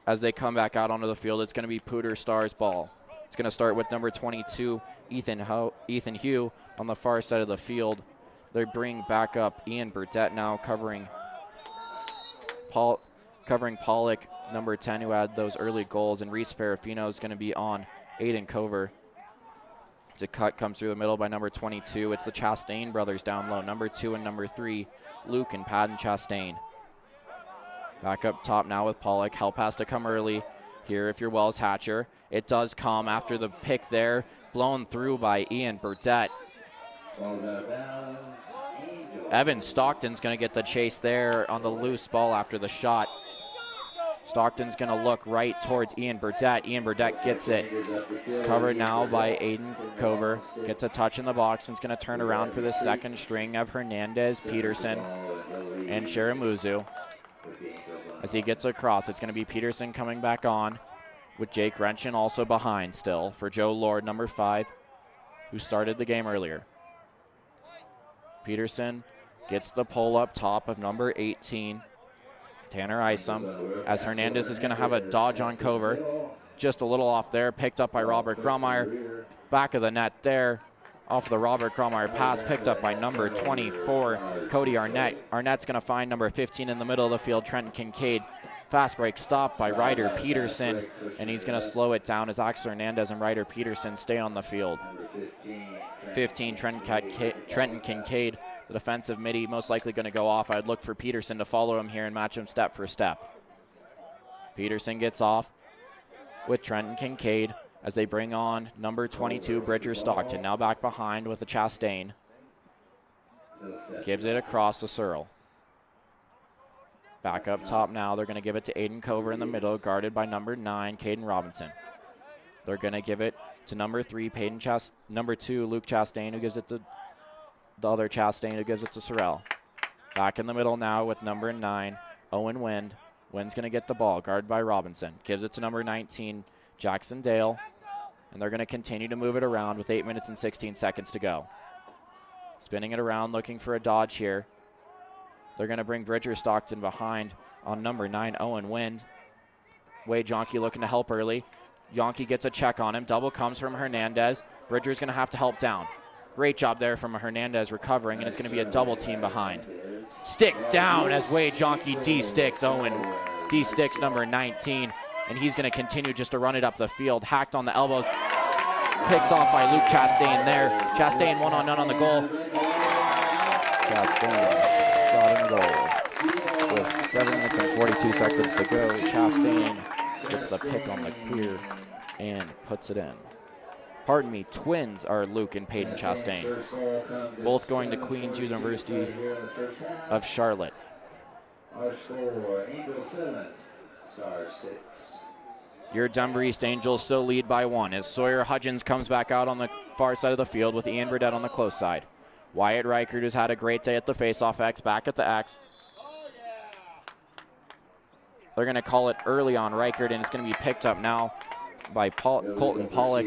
As they come back out onto the field, it's going to be Poudre Stars ball. It's going to start with number 22, Ethan Hugh, on the far side of the field. They bring back up Ian Burdett now covering Pollock, number 10, who had those early goals, and Reese Ferrafino is going to be on Aiden Cover. It's a cut, comes through the middle by number 22. It's the Chastain brothers down low, number 2 and number 3, Luke and Padden Chastain. Back up top now with Pollock. Help has to come early here if you're Wells Hatcher. It does come after the pick there, blown through by Ian Burdett. Evan Stockton's going to get the chase there on the loose ball after the shot. Stockton's going to look right towards Ian Burdett. Ian Burdett gets it. Covered now by Aiden Cover. Gets a touch in the box and is going to turn around for the second string of Hernandez, Peterson, and Shiramuzu. As he gets across, it's going to be Peterson coming back on with Jake Renshin also behind still for Joe Lord, number 5, who started the game earlier. Peterson gets the pull up top of number 18, Tanner Isom, as Hernandez is going to have a dodge on Cover. Just a little off there, picked up by Robert Grummeyer. Back of the net there, off the Robert Grummeyer pass, picked up by number 24, Cody Arnett. Arnett's going to find number 15 in the middle of the field, Trenton Kincaid. Fast break stopped by Ryder Peterson, and he's going to slow it down as Axel Hernandez and Ryder Peterson stay on the field. 15, Trenton Kincaid, the defensive midi, most likely going to go off. I'd look for Peterson to follow him here and match him step for step. Peterson gets off with Trenton Kincaid as they bring on number 22, Bridger Stockton, now back behind with the Chastain. Gives it across to Searle. Back up top now, they're going to give it to Aiden Cover in the middle, guarded by number 9, Caden Robinson. They're going to give it to number 3, number 2, Luke Chastain, who gives it to the other Chastain, who gives it to Sorrell. Back in the middle now with number 9, Owen Wind. Wind's going to get the ball, guarded by Robinson. Gives it to number 19, Jackson Dale. And they're going to continue to move it around with 8 minutes and 16 seconds to go. Spinning it around, looking for a dodge here. They're going to bring Bridger Stockton behind on number 9, Owen Wind. Wade Jonke looking to help early. Jonke gets a check on him. Double comes from Hernandez. Bridger's going to have to help down. Great job there from Hernandez recovering, and it's going to be a double team behind. Stick down as Wade Jonke D-sticks D-sticks number 19, and he's going to continue just to run it up the field. Hacked on the elbows. Picked off by Luke Chastain there. Chastain 1-on-1 on the goal. Chastain shot in goal. With 7 minutes and 42 seconds to go, Chastain gets the pick on the clear and puts it in. Pardon me, twins are Luke and Peyton Chastain, both going to Queen's University of Charlotte. Our score, Angel 7, Star 6. Your Denver East Angels still lead by 1 as Sawyer Hudgens comes back out on the far side of the field with Ian Burdett on the close side. Wyatt Reichert, who's had a great day at the faceoff X, back at the X. They're going to call it early on Reichert, and it's going to be picked up now by Colton Pollock.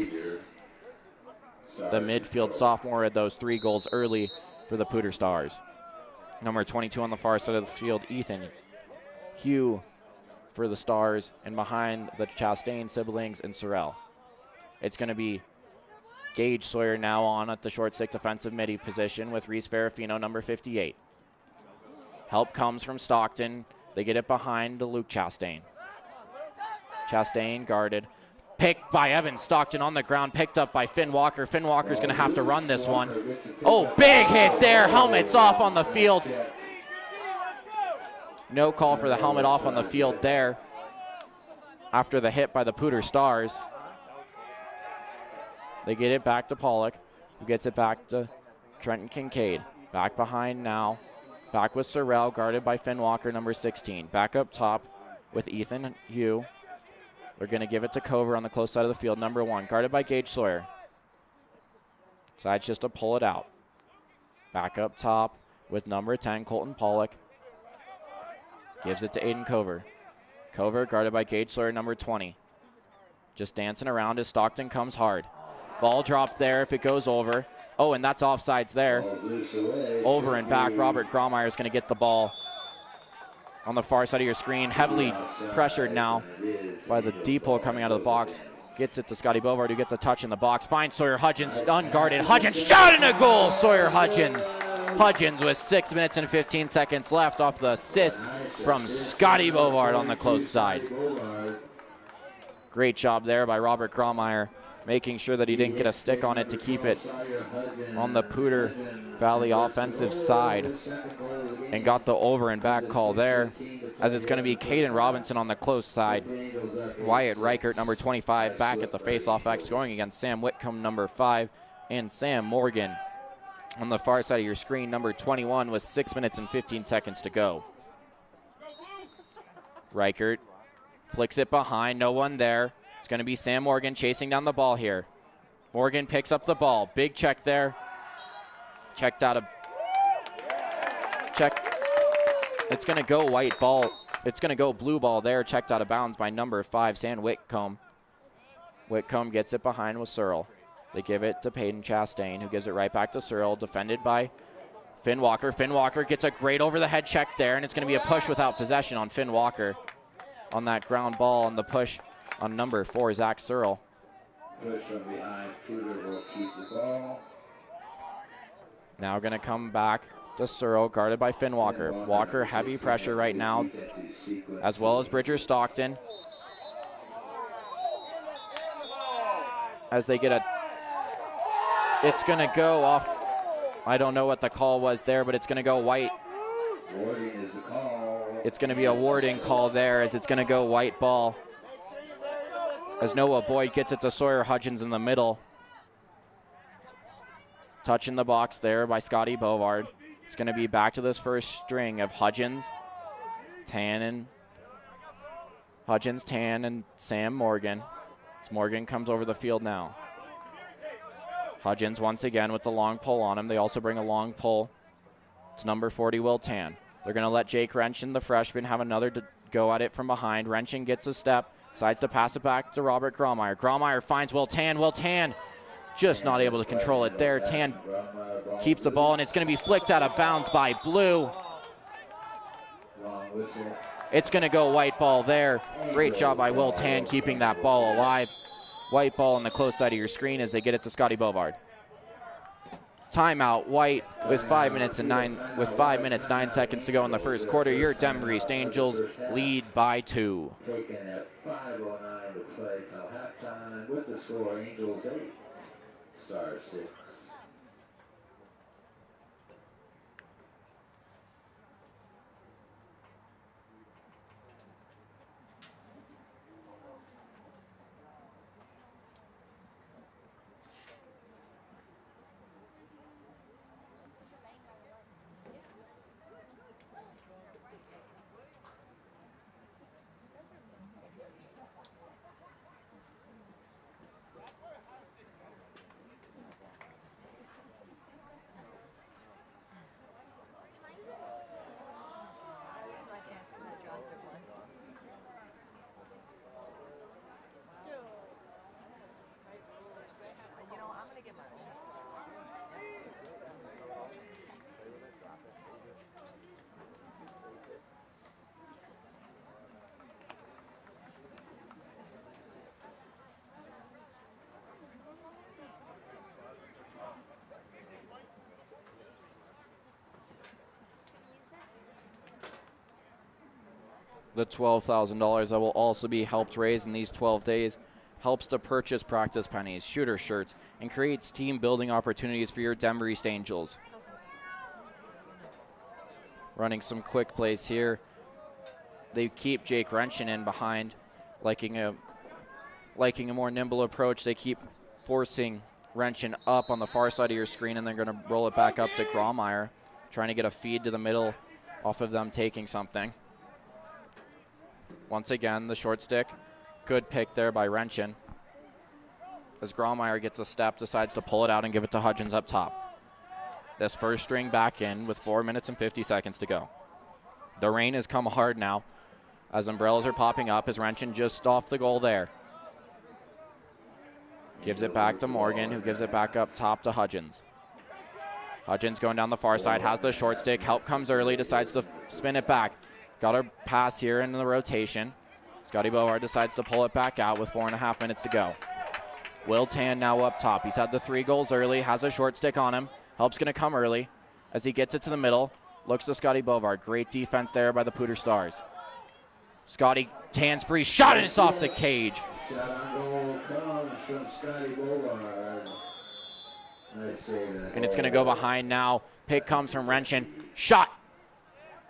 The midfield sophomore had those 3 goals early for the Poudre Stars. Number 22 on the far side of the field, Ethan Hugh for the Stars, and behind the Chastain siblings and Sorrell. It's going to be Gage Sawyer now on at the short stick defensive midi position with Reese Ferrafino, number 58. Help comes from Stockton. They get it behind to Luke Chastain. Chastain guarded. picked by Evan Stockton on the ground, picked up by Finn Walker. Finn Walker's going to have to run this one. Oh, big hit there. Helmet's off on the field. No call for the helmet off on the field there after the hit by the Poudre Stars. They get it back to Pollock, who gets it back to Trenton Kincaid. Back behind now. Back with Sorrell, guarded by Finn Walker, number 16. Back up top with Ethan Hugh. They're going to give it to Cover on the close side of the field, number 1, guarded by Gage Sawyer. Decides just to pull it out. Back up top with number 10, Colton Pollock. Gives it to Aiden Cover. Cover guarded by Gage Sawyer, number 20. Just dancing around as Stockton comes hard. Ball dropped there if it goes over. Oh, and that's offsides there. Over and back. Robert Graumeyer is going to get the ball on the far side of your screen. Heavily pressured now by the D-pull coming out of the box. Gets it to Scotty Bovard, who gets a touch in the box. Finds Sawyer Hudgens unguarded. Hudgens shot in a goal. Sawyer Hudgens. Hudgens with 6 minutes and 15 seconds left off the assist from Scotty Bovard on the close side. Great job there by Robert Graumeyer, making sure that he didn't get a stick on it to keep it on the Poudre Valley offensive side, and got the over and back call there, as it's going to be Caden Robinson on the close side. Wyatt Reichert, number 25, back at the face-off X, going against Sam Whitcomb, number 5, and Sam Morgan on the far side of your screen, number 21, with 6 minutes and 15 seconds to go. Reichert flicks it behind, no one there. It's going to be Sam Morgan chasing down the ball here. Morgan picks up the ball. Big check there. Checked out check. It's going to go white ball. It's going to go blue ball there. Checked out of bounds by number 5, Sam Whitcomb. Whitcomb gets it behind with Searle. They give it to Peyton Chastain, who gives it right back to Searle, defended by Finn Walker. Finn Walker gets a great over-the-head check there, and it's going to be a push without possession on Finn Walker on that ground ball, and the push on number 4, Zach Searle. Push from behind, Poudre will keep the ball. Now going to come back to Searle, guarded by Finn Walker. Walker heavy pressure right now, as well as Bridger Stockton. As they get a, it's going to go off. I don't know what the call was there, but it's going to go white. Warding is the call. It's going to be a warding call there, as it's going to go white ball, as Noah Boyd gets it to Sawyer Hudgens in the middle. Touching the box there by Scotty Bovard. It's going to be back to this first string of Hudgens, Tan, and Sam Morgan. As Morgan comes over the field now. Hudgens once again with the long pull on him. They also bring a long pull to number 40, Will Tan. They're going to let Jake Wrenchen, the freshman, have another go at it from behind. Wrenchen gets a step, decides to pass it back to Robert Graumeyer. Graumeyer finds Will Tan. Will Tan just not able to control it there. Tan keeps the ball, and it's going to be flicked out of bounds by Blue. It's going to go white ball there. Great job by Will Tan keeping that ball alive. White ball on the close side of your screen as they get it to Scotty Bovard. Timeout, White, with 5 minutes 9 seconds to go in the first quarter. Your Denver East Angels lead by 2. Taken at 5:09 to play till halftime with the score Angels 8, Stars 6. The $12,000 that will also be helped raise in these 12 days helps to purchase practice pennies, shooter shirts, and creates team building opportunities for your Denver East Angels. Running some quick plays here. They keep Jake Renshin in behind, liking a more nimble approach. They keep forcing Renshin up on the far side of your screen, and they're going to roll it back up to Graumeier, trying to get a feed to the middle off of them taking something. Once again, the short stick. Good pick there by Renshin. As Graumeier gets a step, decides to pull it out and give it to Hudgens up top. This first string back in with 4 minutes and 50 seconds to go. The rain has come hard now as umbrellas are popping up as Renshin just off the goal there. Gives it back to Morgan, who gives it back up top to Hudgens. Hudgens going down the far side, has the short stick. Help comes early, decides to spin it back. Got a pass here in the rotation. Scotty Bohar decides to pull it back out with 4.5 minutes to go. Will Tan now up top. He's had the 3 goals early, has a short stick on him. Help's going to come early as he gets it to the middle. Looks to Scotty Bovar. Great defense there by the Poudre Stars. Scotty Tan's free shot, and it's off the cage. Shot on goal comes from Scotty Bovar. And it's going to go behind now. Pick comes from Renshin. Shot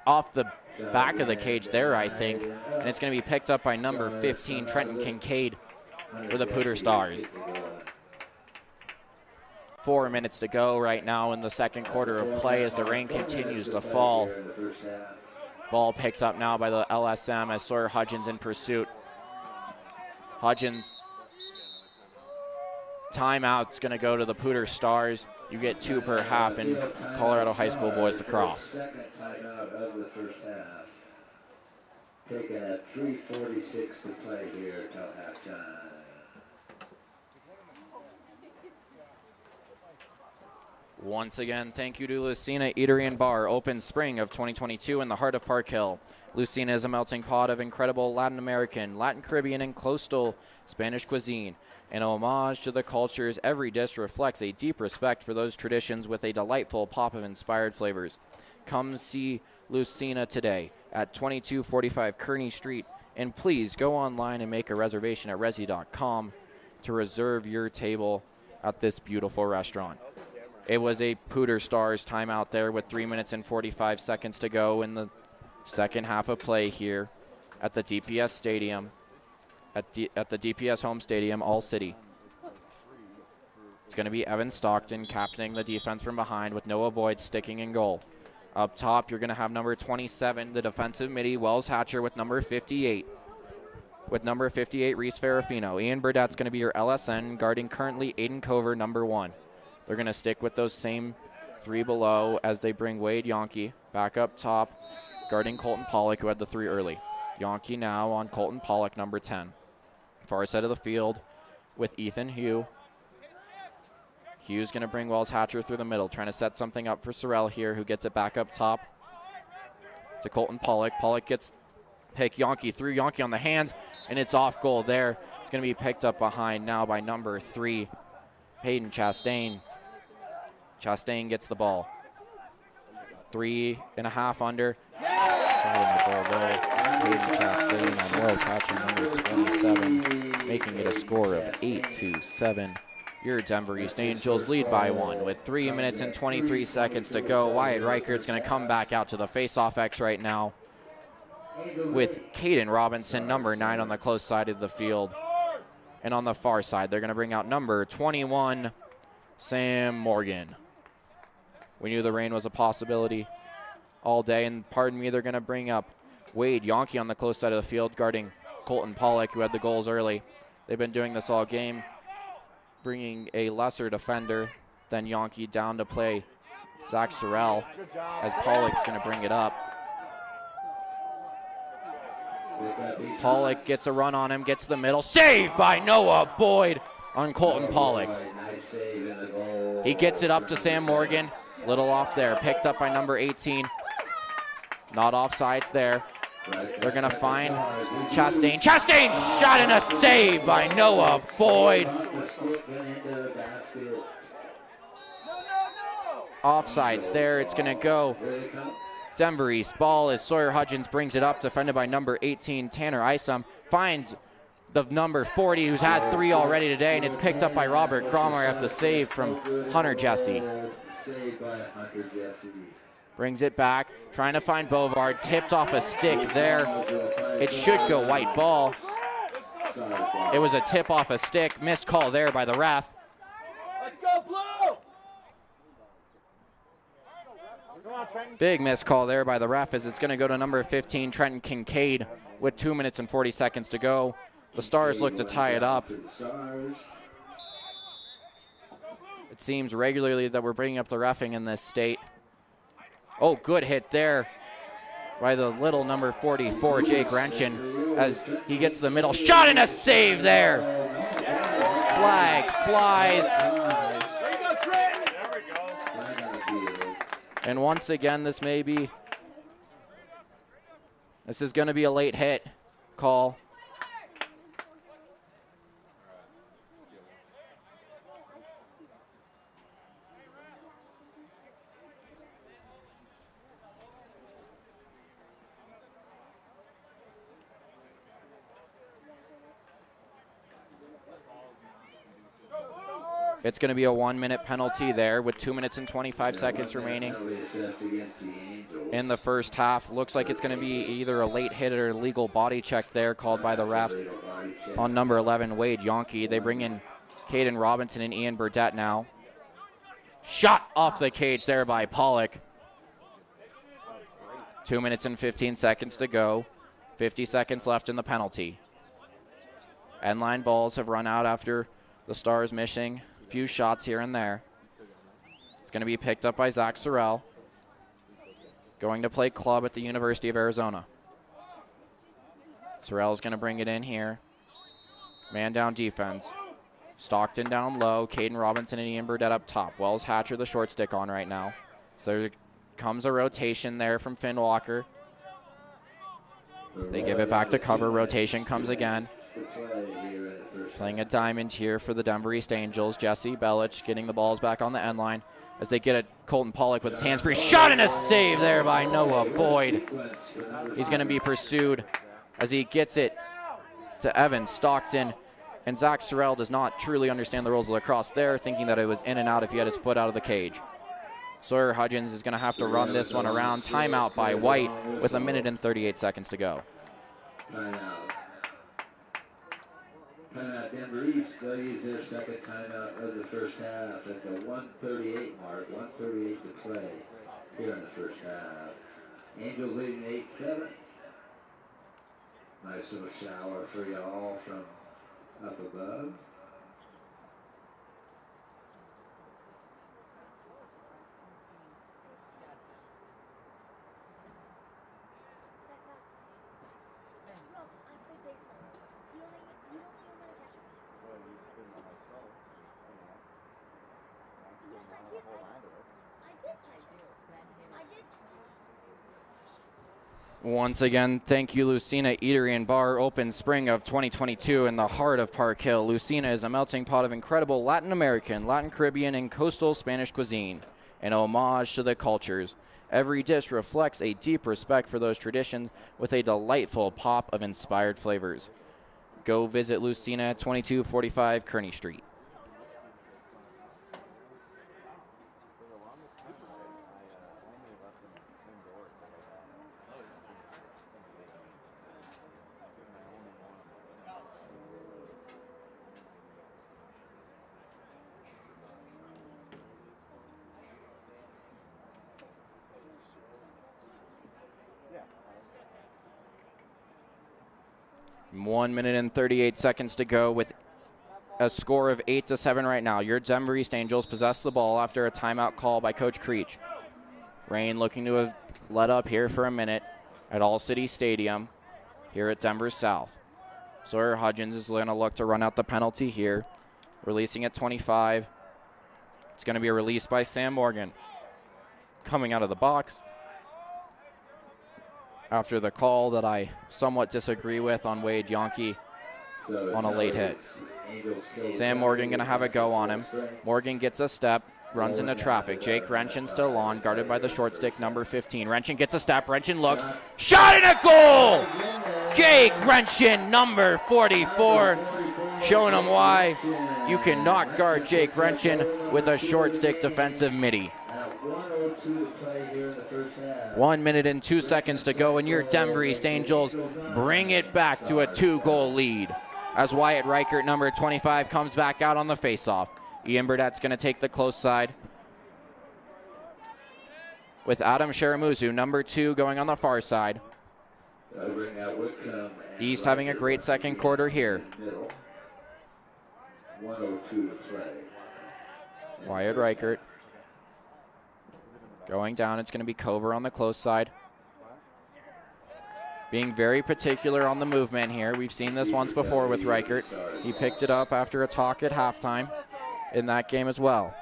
off the back of the cage there, I think. And it's going to be picked up by number 15, Trenton Kincaid, for the Poudre Stars. 4 minutes to go right now in the second quarter of play as the rain continues to fall. Ball picked up now by the LSM as Sawyer Hudgens in pursuit. Hudgens. Timeout's going to go to the Poudre Stars. You get 2 per half in Colorado High School boys lacrosse. Second timeout of the first half. Taking at 3:46 to play here till halftime. Once again, thank you to Lucina Eatery and Bar, open spring of 2022 in the heart of Park Hill. Lucina is a melting pot of incredible Latin American, Latin Caribbean, and coastal Spanish cuisine. An homage to the cultures, every dish reflects a deep respect for those traditions with a delightful pop of inspired flavors. Come see Lucina today at 2245 Kearney Street, and please go online and make a reservation at resi.com to reserve your table at this beautiful restaurant. It was a Poudre Stars timeout there with 3 minutes and 45 seconds to go in the second half of play here at the DPS Stadium, at the DPS home stadium, All City. It's going to be Evan Stockton captaining the defense from behind with Noah Boyd sticking in goal. Up top, you're going to have number 27, the defensive midi, Wells Hatcher, with number 58. With number 58, Reese Ferrafino. Ian Burdett's going to be your LSN, guarding currently Aiden Cover, number 1. They're going to stick with those same 3 below as they bring Wade Yonke back up top, guarding Colton Pollock, who had the 3 early. Yonke now on Colton Pollock, number 10. Far side of the field with Ethan Hugh. Hugh's going to bring Wells Hatcher through the middle, trying to set something up for Sorrell here, who gets it back up top to Colton Pollock. Pollock gets pick Yonke through. Yonke on the hands, and it's off goal there. It's going to be picked up behind now by number 3, Peyton Chastain. Chastain gets the ball. 3.5 under. Peyton Chastain on Wells Hatcher, number 27, making it a score of 8-7. Your Denver East Angels lead by 1 with 3 minutes and 23 seconds to go. Wyatt Reichert's going to come back out to the face-off X right now with Caden Robinson, number 9, on the close side of the field. And on the far side, they're going to bring out number 21, Sam Morgan. We knew the rain was a possibility all day, and pardon me, they're going to bring up Wade Yonke on the close side of the field, guarding Colton Pollock, who had the goals early. They've been doing this all game, bringing a lesser defender than Yonke down to play Zach Sorrell, as Pollock's going to bring it up. Pollock gets a run on him, gets the middle. Saved by Noah Boyd on Colton Pollock. He gets it up to Sam Morgan. Little off there. Picked up by number 18. Not offsides there. They're going to find Chastain. Chastain shot and a save by Noah Boyd. Offsides there. It's going to go Denver East. Ball as Sawyer Hudgens brings it up, defended by number 18, Tanner Isom. Finds the number 40, who's had 3 already today, and it's picked up by Robert Cromer after the save from Hunter Jesse. Brings it back, trying to find Bovard, tipped off a stick there. It should go white ball. It was a tip off a stick, missed call there by the ref. Let's go, Blue! Big missed call there by the ref as it's going to go to number 15, Trenton Kincaid, with 2 minutes and 40 seconds to go. The Stars look to tie it up. It seems regularly that we're bringing up the reffing in this state. Oh, good hit there by the little number 44, Jake Renshin, as he gets the middle shot and a save there. Flag flies. And once again, this is going to be a late hit call. It's going to be a 1-minute penalty there with 2 minutes and 25 seconds remaining in the first half. Looks like it's going to be either a late hit or a legal body check there called by the refs on number 11, Wade Yonke. They bring in Caden Robinson and Ian Burdett now. Shot off the cage there by Pollock. 2 minutes and 15 seconds to go. 50 seconds left in the penalty. End-line balls have run out after the Stars missing few shots here and there. It's going to be picked up by Zach Sorrell, going to play club at the University of Arizona. Sorrell is going to bring it in here. Man down defense. Stockton down low. Caden Robinson and Ian Burdett up top. Wells Hatcher the short stick on right now. So there comes a rotation there from Finn Walker. They give it back to cover. Rotation comes again. Playing a diamond here for the Denver East Angels. Jesse Belich getting the balls back on the end line as they get it. Colton Pollock with his hands free. Shot and a save there by Noah Boyd. He's going to be pursued as he gets it to Evan Stockton. And Zach Sorrell does not truly understand the rules of lacrosse there, thinking that it was in and out if he had his foot out of the cage. Sawyer Hudgens is going to have to run this one around. Timeout by White with 1 minute and 38 seconds to go. Denver East, they'll use their second timeout of the first half at the 1:38 mark, 1:38 to play here in the first half. Angels leading 8-7. Nice little shower for y'all from up above. Once again, thank you, Lucina Eatery and Bar, open spring of 2022 in the heart of Park Hill. Lucina is a melting pot of incredible Latin American, Latin Caribbean, and coastal Spanish cuisine, an homage to the cultures. Every dish reflects a deep respect for those traditions with a delightful pop of inspired flavors. Go visit Lucina at 2245 Kearney Street. Yeah. 1 minute and 38 seconds to go with a score of 8-7 right now. Your Denver East Angels possess the ball after a timeout call by Coach Creech. Rain looking to have let up here for a minute at All City Stadium here at Denver South. Sawyer Hudgens is going to look to run out the penalty here, releasing at 25. It's going to be a release by Sam Morgan. Coming out of the box after the call that I somewhat disagree with on Wade Yonke on a late hit. Sam Morgan going to have a go on him. Morgan gets a step, runs into traffic. Jake Renshin still on, guarded by the short stick, number 15. Renshin gets a step. Renshin looks. Shot and a goal! Jake Renshin, number 44, showing him why you cannot guard Jake Renshin with a short stick defensive midi. 1 minute and 2 seconds to go, and your Denver East Angels bring it back to a 2-goal lead as Wyatt Reichert, number 25, comes back out on the faceoff. Ian Burdett's going to take the close side with Adam Sharamuzu, number 2, going on the far side. East having a great second quarter here. 1:02 to play. Wyatt Reichert going down. It's going to be Cover on the close side. Being very particular on the movement here. We've seen this once before with Reichert. He picked it up after a talk at halftime in that game as well.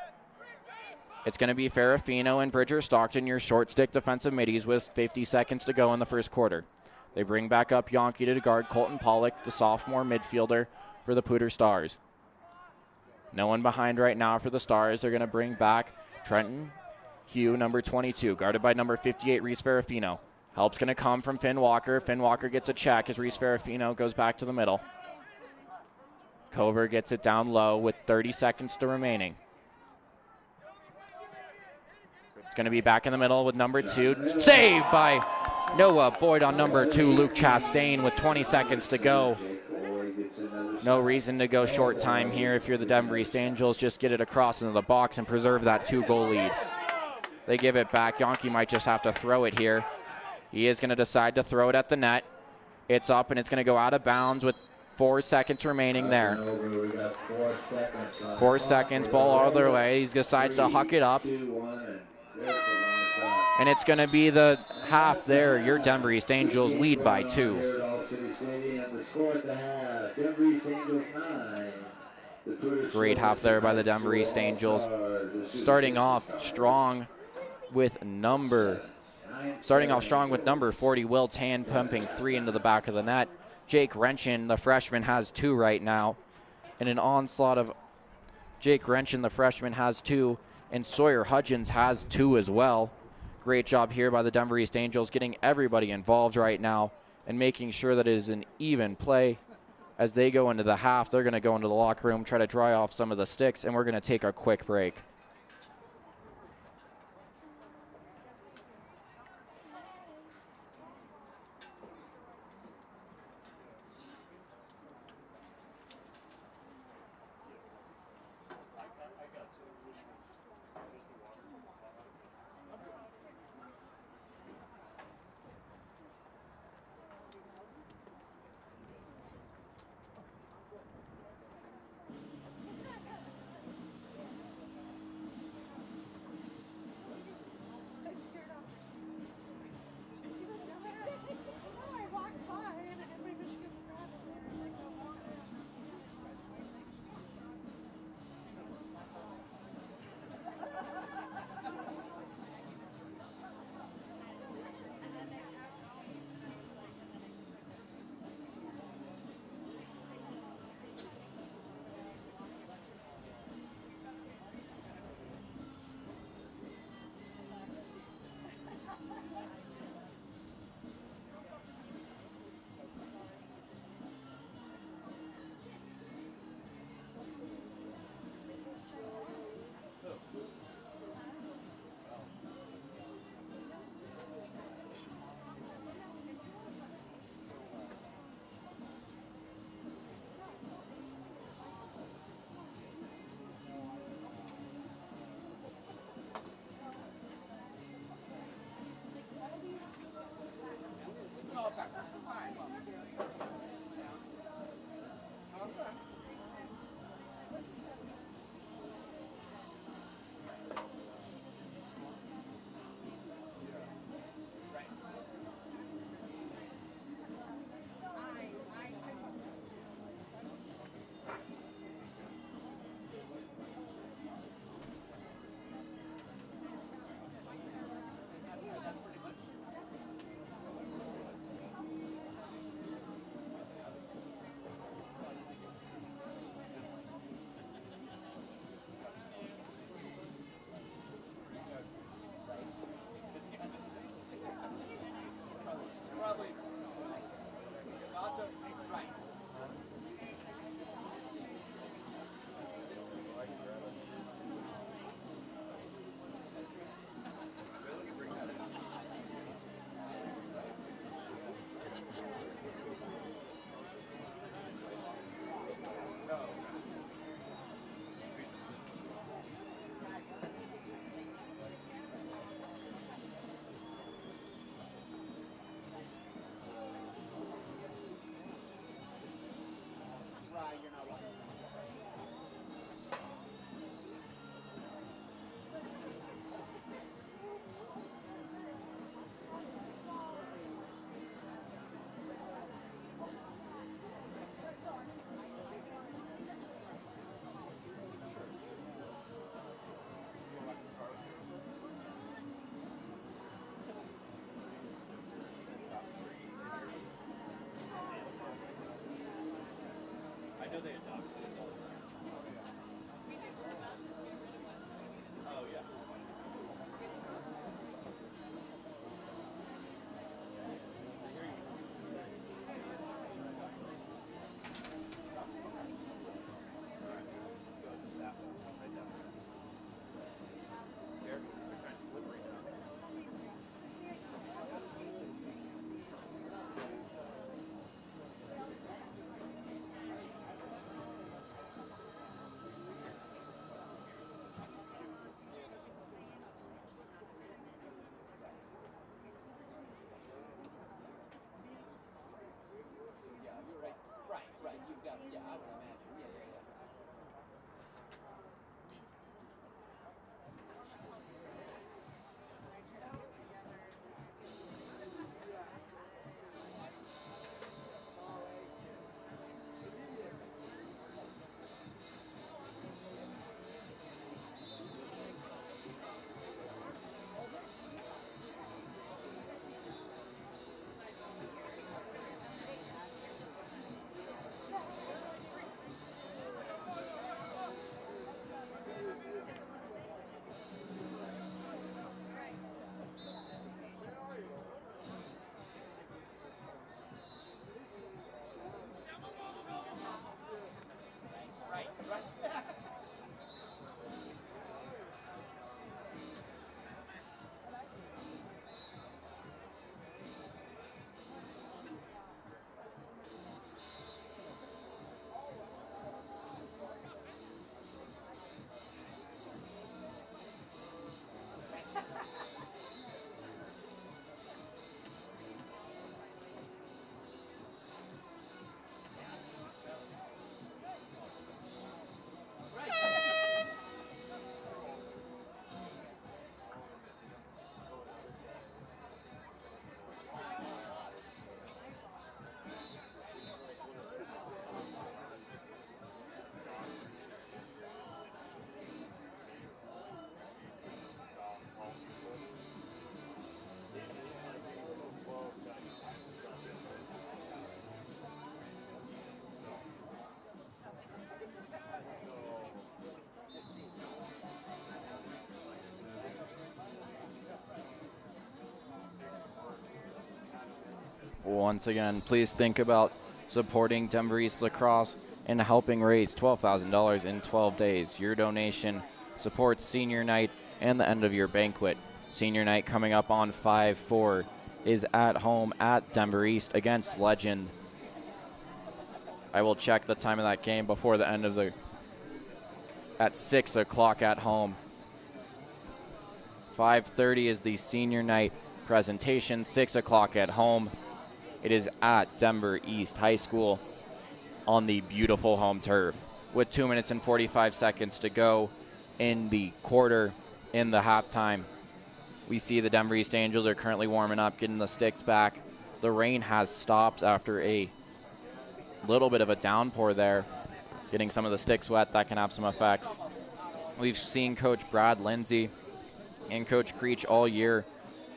It's going to be Ferrafino and Bridger Stockton, your short stick defensive middies, with 50 seconds to go in the first quarter. They bring back up Yonke to guard Colton Pollock, the sophomore midfielder for the Poudre Stars. No one behind right now for the Stars. They're going to bring back Trenton Hugh, number 22, guarded by number 58, Reese Ferrafino. Help's going to come from Finn Walker. Finn Walker gets a check as Reese Ferrafino goes back to the middle. Cover gets it down low with 30 seconds to remaining. It's going to be back in the middle with number 2. Saved by Noah Boyd on number 2, Luke Chastain, with 20 seconds to go. No reason to go short time here if you're the Denver East Angels. Just get it across into the box and preserve that 2-goal lead. They give it back. Yonke might just have to throw it here. He is going to decide to throw it at the net. It's up, and it's going to go out of bounds with 4 seconds remaining there. 4 seconds, ball all their way. He decides to huck it up. And it's going to be the half there. Your Denver East Angels lead by 2. Great half there by the Denver East Angels. Starting off strong with number 40, Will Tan, pumping 3 into the back of the net. Jake Renshin, the freshman, has 2 right now. And an onslaught of Jake Renshin, the freshman, has 2. And Sawyer Hudgens has 2 as well. Great job here by the Denver East Angels, getting everybody involved right now and making sure that it is an even play. As they go into the half, they're going to go into the locker room, try to dry off some of the sticks, and we're going to take a quick break. know they adopt kids all the time. Oh, yeah. Right. You've got, yeah, I would imagine. Yeah. Right. Once again, please think about supporting Denver East Lacrosse and helping raise $12,000 in 12 days. Your donation supports senior night and the end of year banquet. Senior night coming up on 5/4 is at home at Denver East against Legend. I will check the time of that game before the end of the, at 6 o'clock at home. 5:30 is the senior night presentation, 6 o'clock at home. It is at Denver East High School on the beautiful home turf with 2 minutes and 45 seconds to go in the quarter. In the halftime, we see the Denver East Angels are currently warming up, getting the sticks back. The rain has stopped after a little bit of a downpour there, getting some of the sticks wet. That can have some effects. We've seen Coach Brad Lindsay and Coach Creech all year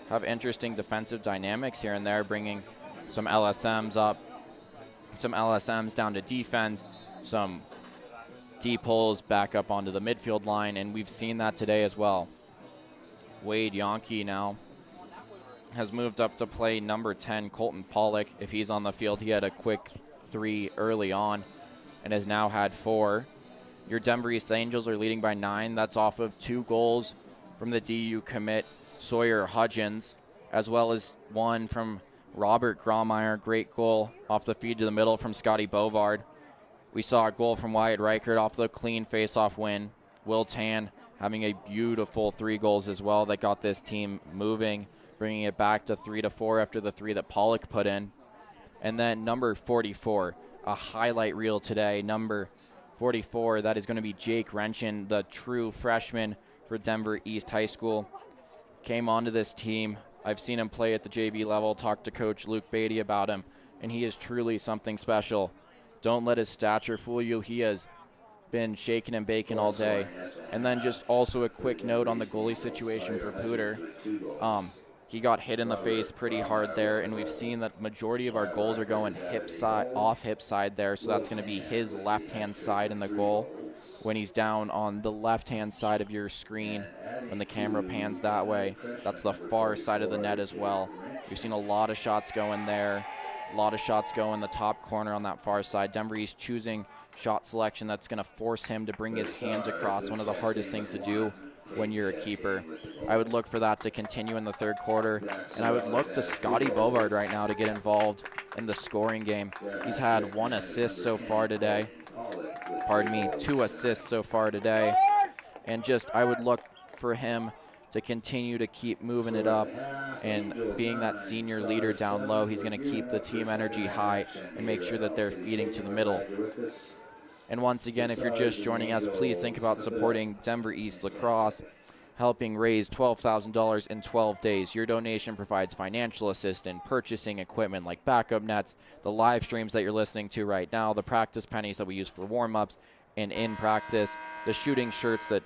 have interesting defensive dynamics here and there, bringing some LSMs up, some LSMs down to defense, some deep pulls back up onto the midfield line, and we've seen that today as well. Wade Yonke now has moved up to play number 10, Colton Pollock. If he's on the field, he had a quick 3 early on and has now had 4. Your Denver East Angels are leading by 9. That's off of 2 goals from the DU commit, Sawyer Hudgens, as well as 1 from Robert Graumeyer. Great goal off the feed to the middle from Scotty Bovard. We saw a goal from Wyatt Reichert off the clean face-off win. Will Tan having a beautiful 3 goals as well that got this team moving, bringing it back to 3-4 after the 3 that Pollock put in. And then number 44, a highlight reel today. Number 44, that is going to be Jake Renshin, the true freshman for Denver East High School. Came onto this team. I've seen him play at the JV level, talked to Coach Luke Beatty about him, and he is truly something special. Don't let his stature fool you. He has been shaking and baking all day. And then just also a quick note on the goalie situation for Poudre. He got hit in the face pretty hard there, and we've seen that majority of our goals are going off hip side there, so that's going to be his left-hand side in the goal. When he's down on the left-hand side of your screen, when the camera pans that way, that's the far side of the net as well. You've seen a lot of shots go in there, a lot of shots go in the top corner on that far side. Denver East choosing shot selection that's going to force him to bring his hands across, one of the hardest things to do when you're a keeper. I would look for that to continue in the third quarter, and I would look to Scotty Bovard right now to get involved in the scoring game. He's had 1 assist so far today. Pardon me, 2 assists so far today. And just, I would look for him to continue to keep moving it up, and being that senior leader down low, he's going to keep the team energy high and make sure that they're feeding to the middle. And once again, if you're just joining us, please think about supporting Denver East Lacrosse, helping raise $12,000 in 12 days. Your donation provides financial assistance, purchasing equipment like backup nets, the live streams that you're listening to right now, the practice pennies that we use for warm-ups and in practice, the shooting shirts that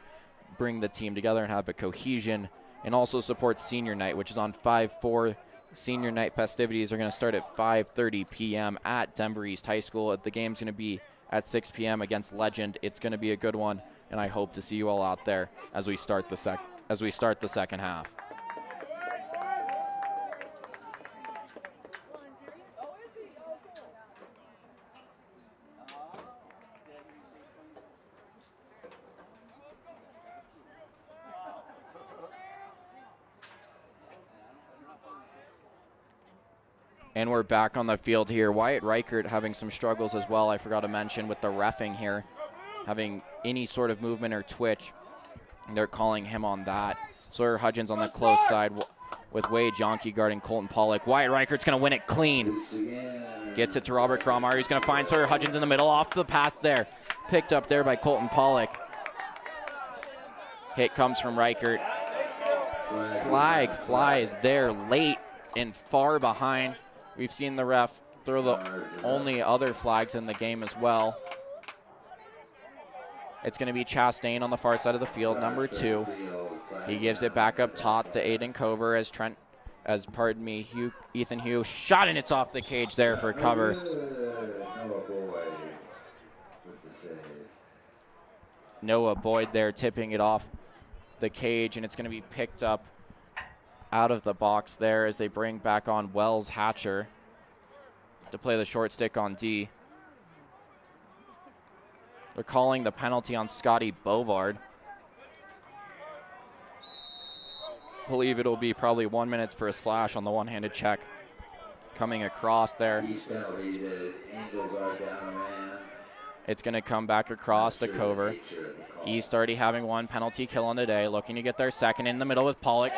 bring the team together and have a cohesion, and also support senior night, which is on 5/4. Senior night festivities are going to start at 5:30 p.m. at Denver East High School. The game's going to be at 6 p.m. against Legend. It's going to be a good one, and I hope to see you all out there as we start the second half. And we're back on the field here. Wyatt Reichert having some struggles as well, I forgot to mention, with the reffing here. Having any sort of movement or twitch, they're calling him on that. Sawyer Hudgens on the close side with Wade Yonke guarding Colton Pollock. Wyatt Reichert's going to win it clean. Gets it to Robert Gromar. He's going to find Sawyer Hudgens in the middle. Off the pass there. Picked up there by Colton Pollock. Hit comes from Reichert. Flag flies there late and far behind. We've seen the ref throw the only other flags in the game as well. It's going to be Chastain on the far side of the field, number 2. He gives it back up top to Aiden Cover as Ethan Hugh shot, and it's off the cage there for cover. Noah Boyd there tipping it off the cage, and it's going to be picked up out of the box there as they bring back on Wells Hatcher to play the short stick on D. They're calling the penalty on Scotty Bovard. Believe it'll be probably 1 minute for a slash on the one-handed check coming across there. It's going to come back across to Cover. East already having 1 penalty kill on the day, looking to get their second in the middle with Pollock.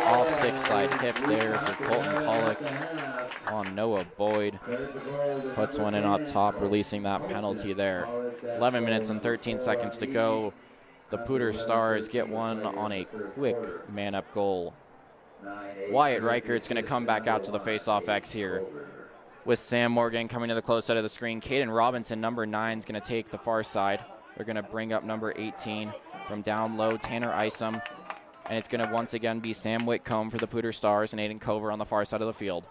Off stick side hip there for Colton Pollock on Noah Boyd. Puts one in up top, releasing that penalty there. 11 minutes and 13 seconds to go. The Poudre Stars get one on a quick man-up goal. Wyatt Reichert's going to come back out to the face-off X here, with Sam Morgan coming to the close side of the screen. Caden Robinson, number 9, is going to take the far side. They're going to bring up number 18 from down low, Tanner Isom. And it's going to once again be Sam Whitcomb for the Poudre Stars and Aiden Cover on the far side of the field.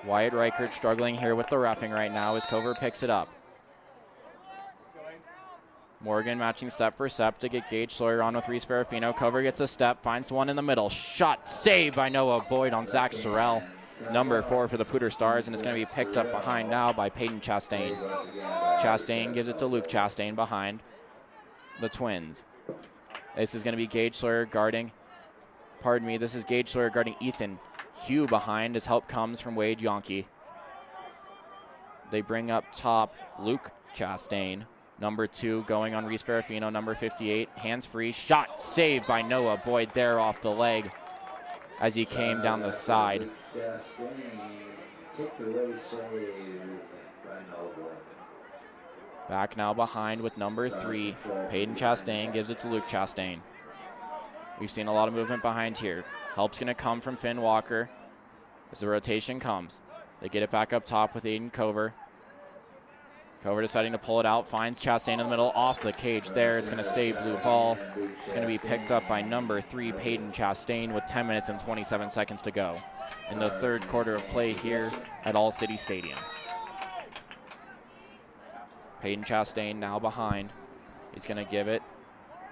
Wyatt Reichert struggling here with the reffing right now as Cover picks it up. Morgan matching step for step to get Gage Sawyer on with Reese Ferrafino. Cover gets a step, finds one in the middle. Shot saved by Noah Boyd on Zach Sorrell, number 4 for the Poudre Stars, and it's going to be picked up behind now by Peyton Chastain. Chastain gives it to Luke Chastain behind the Twins. This is going to be Gage Sawyer guarding, this is Gage Sawyer guarding Ethan Hugh behind as help comes from Wade Yonke. They bring up top Luke Chastain. Number 2 going on Reese Ferrafino, number 58. Hands free. Shot saved by Noah Boyd there off the leg as he came down the side. Back now behind with number 3. Peyton Chastain gives it to Luke Chastain. We've seen a lot of movement behind here. Help's going to come from Finn Walker as the rotation comes. They get it back up top with Aiden Cover. Cover deciding to pull it out, finds Chastain in the middle, off the cage there. It's going to stay blue ball. It's going to be picked up by number 3, Peyton Chastain, with 10 minutes and 27 seconds to go in the third quarter of play here at All City Stadium. Peyton Chastain now behind. He's going to give it.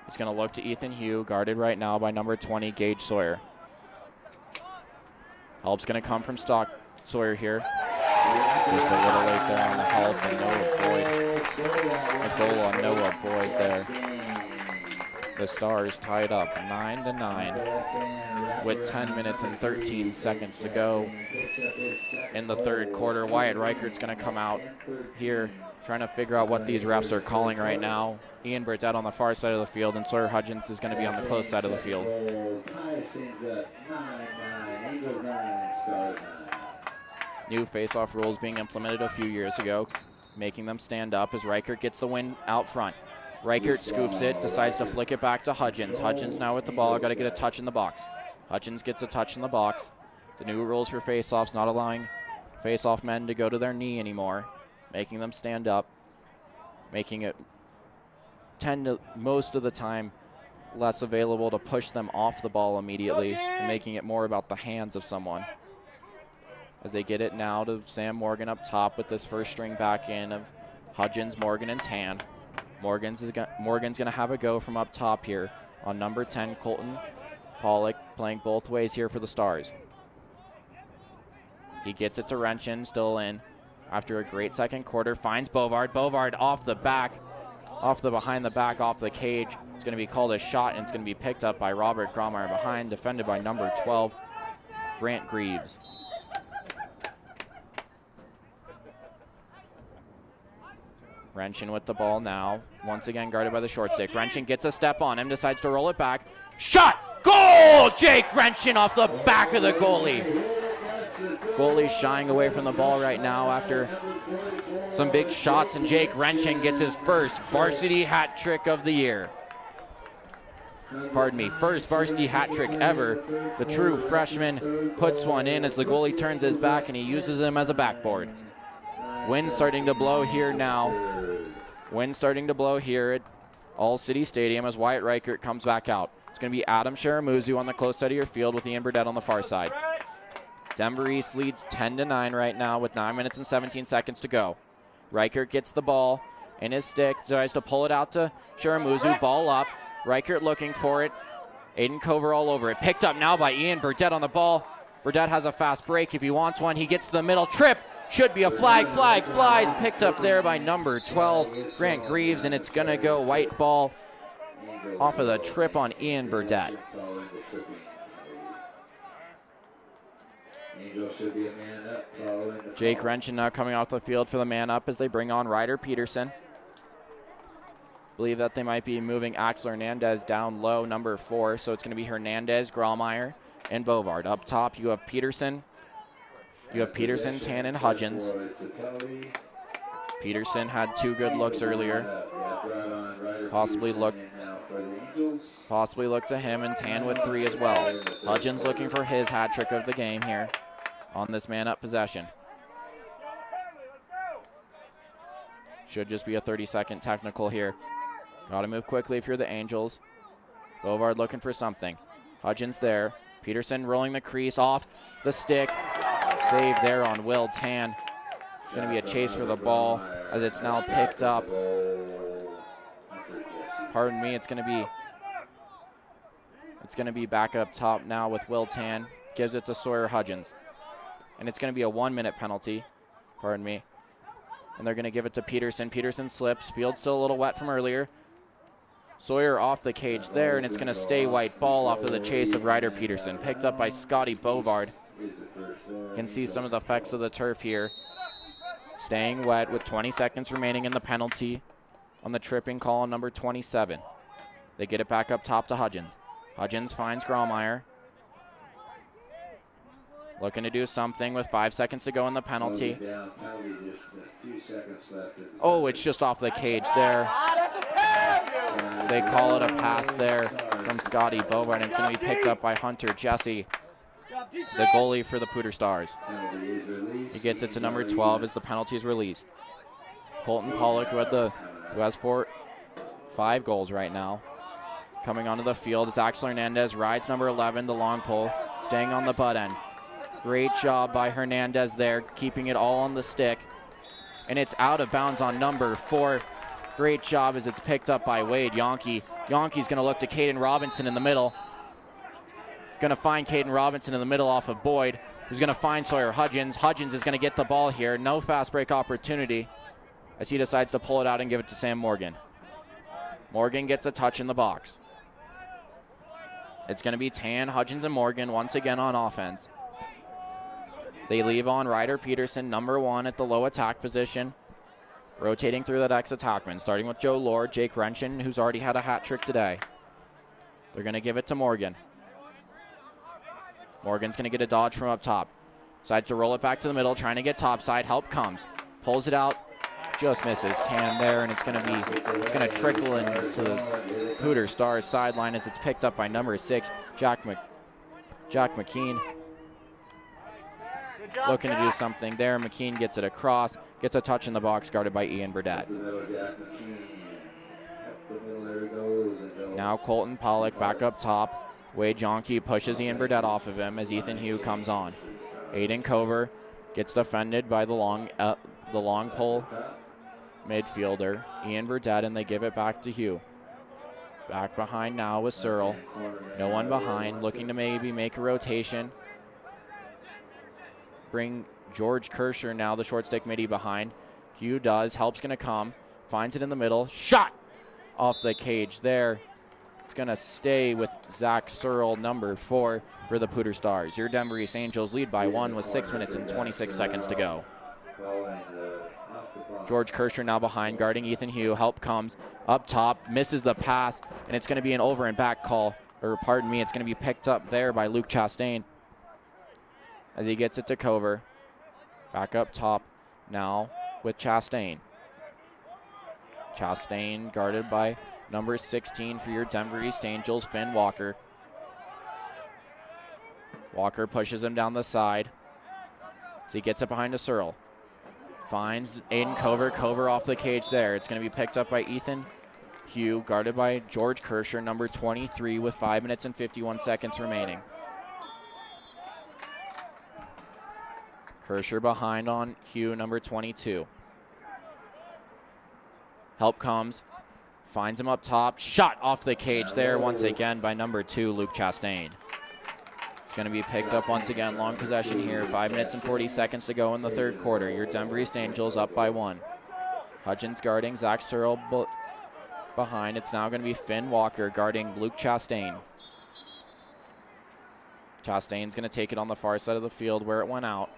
He's going to look to Ethan Hugh, guarded right now by number 20, Gage Sawyer. Help's going to come from Sawyer here. Just a little late there on the help, and Noah Boyd. A goal on Noah Boyd there. The Stars tied up 9-9 with 10 minutes and 13 seconds to go in the third quarter. Wyatt Reichert's going to come out here trying to figure out what these refs are calling right now. Ian Burdett on the far side of the field, and Sawyer Hudgens is going to be on the close side of the field. New face-off rules being implemented a few years ago, making them stand up as Reichert gets the win out front. Reichert scoops it, decides to flick it back to Hudgens. Hudgens now with the ball, got to get a touch in the box. Hudgens gets a touch in the box. The new rules for face-offs not allowing face-off men to go to their knee anymore, making them stand up, making it most of the time less available to push them off the ball immediately, and making it more about the hands of someone. As they get it now to Sam Morgan up top with this first string back in of Hudgens, Morgan, and Tan. Morgan's going to have a go from up top here on number 10, Colton Pollock, playing both ways here for the Stars. He gets it to Renshin, still in. After a great second quarter, finds Bovard. Bovard off the back, behind the back, off the cage. It's going to be called a shot, and it's going to be picked up by Robert Grommeyer behind, defended by number 12, Grant Greaves. Renshin with the ball now, once again guarded by the short stick. Renshin gets a step on him, decides to roll it back. Shot! Goal! Jake Renshin off the back of the goalie. Goalie shying away from the ball right now after some big shots, and Jake Renshin gets his first varsity hat trick of the year. Pardon me, first varsity hat trick ever. The true freshman puts one in as the goalie turns his back, and he uses him as a backboard. Wind starting to blow here now. Wind starting to blow here at All City Stadium as Wyatt Reichert comes back out. It's going to be Adam Sharamuzu on the close side of your field with Ian Burdett on the far side. Denver East leads 10-9 right now with 9 minutes and 17 seconds to go. Reichert gets the ball in his stick, tries to pull it out to Sharamuzu, ball up. Reichert looking for it. Aiden Cover all over it. Picked up now by Ian Burdett on the ball. Burdett has a fast break if he wants one. He gets to the middle, trip. Should be a flag, flies, picked up there by number 12, Grant Greaves, and it's going to go white ball off of the trip on Ian Burdett. Jake Renshin now coming off the field for the man up as they bring on Ryder Peterson. Believe that they might be moving Axel Hernandez down low, number 4, so it's going to be Hernandez, Grallmeyer, and Bovard. Up top, you have Peterson. Tan, and Hudgens. Peterson had 2 good looks earlier. Possibly look to him, and Tan with 3 as well. Hudgens looking for his hat trick of the game here on this man-up possession. Should just be a 30-second technical here. Got to move quickly if you're the Angels. Bovard looking for something. Hudgens there. Peterson rolling the crease off the stick. Save there on Will Tan. It's going to be a chase for the ball as it's now picked up. Pardon me, it's going to be back up top now with Will Tan. Gives it to Sawyer Hudgens. And it's going to be a 1-minute penalty. Pardon me. And they're going to give it to Peterson. Peterson slips. Field's still a little wet from earlier. Sawyer off the cage there, and it's going to stay white ball off of the chase of Ryder Peterson. Picked up by Scotty Bovard. You can see some of the effects of the turf here. Staying wet with 20 seconds remaining in the penalty on the tripping call on number 27. They get it back up top to Hudgens. Hudgens finds Grallmeyer. Looking to do something with 5 seconds to go in the penalty. Oh, it's just off the cage there. They call it a pass there from Scotty Bovard, and it's going to be picked up by Hunter Jesse, the goalie for the Poudre Stars. He gets it to number 12 as the penalty is released. Colton Pollock, who has 5 goals right now. Coming onto the field, Axel Hernandez rides number 11, the long pole, staying on the butt end. Great job by Hernandez there, keeping it all on the stick. And it's out of bounds on number 4. Great job as it's picked up by Wade Yonke. Yonke's going to look to Caden Robinson in the middle. Going to find Caden Robinson in the middle off of Boyd, who's going to find Sawyer Hudgens. Hudgens is going to get the ball here. No fast break opportunity as he decides to pull it out and give it to Sam Morgan. Morgan gets a touch in the box. It's going to be Tan, Hudgens, and Morgan once again on offense. They leave on Ryder Peterson, number 1 at the low attack position. Rotating through that ex-attackman, starting with Joe Lord, Jake Renshin, who's already had a hat trick today. They're going to give it to Morgan. Morgan's going to get a dodge from up top. Decides to roll it back to the middle, trying to get topside. Help comes. Pulls it out. Just misses Tan there, and it's going to trickle into the Poudre Stars sideline as it's picked up by number 6, Jack McKean. Looking to do something there. McKean gets it across, gets a touch in the box, guarded by Ian Burdett. Now Colton Pollock back up top. Wade Yonke pushes Ian Burdett off of him as Ethan Hugh comes on. Aiden Cover gets defended by the long pole midfielder, Ian Burdett, and they give it back to Hugh. Back behind now with Searle. No one behind, looking to maybe make a rotation. Bring George Kirscher now, the short stick midi, behind. Hugh does. Help's going to come. Finds it in the middle. Shot off the cage there. It's going to stay with Zach Searle, number 4, for the Poudre Stars. Your Denver East Angels lead by 1 with 6 minutes and 26 seconds to go. George Kirscher now behind, guarding Ethan Hugh. Help comes up top, misses the pass, and it's going to be an over and back call. Or pardon me, it's going to be picked up there by Luke Chastain as he gets it to Cover. Back up top now with Chastain. Chastain guarded by number 16 for your Denver East Angels, Finn Walker. Walker pushes him down the side as he gets it behind to Searle. Finds Aiden Cover. Cover off the cage there. It's going to be picked up by Ethan Hugh, guarded by George Kirscher, number 23, with 5 minutes and 51 seconds remaining. Kirscher behind on Hugh, number 22. Help comes. Finds him up top. Shot off the cage there once again by number 2, Luke Chastain. It's going to be picked up once again. Long possession here. 5 minutes and 40 seconds to go in the third quarter. Your Denver East Angels up by 1. Hudgens guarding Zach Searle behind. It's now going to be Finn Walker guarding Luke Chastain. Chastain's going to take it on the far side of the field where it went out.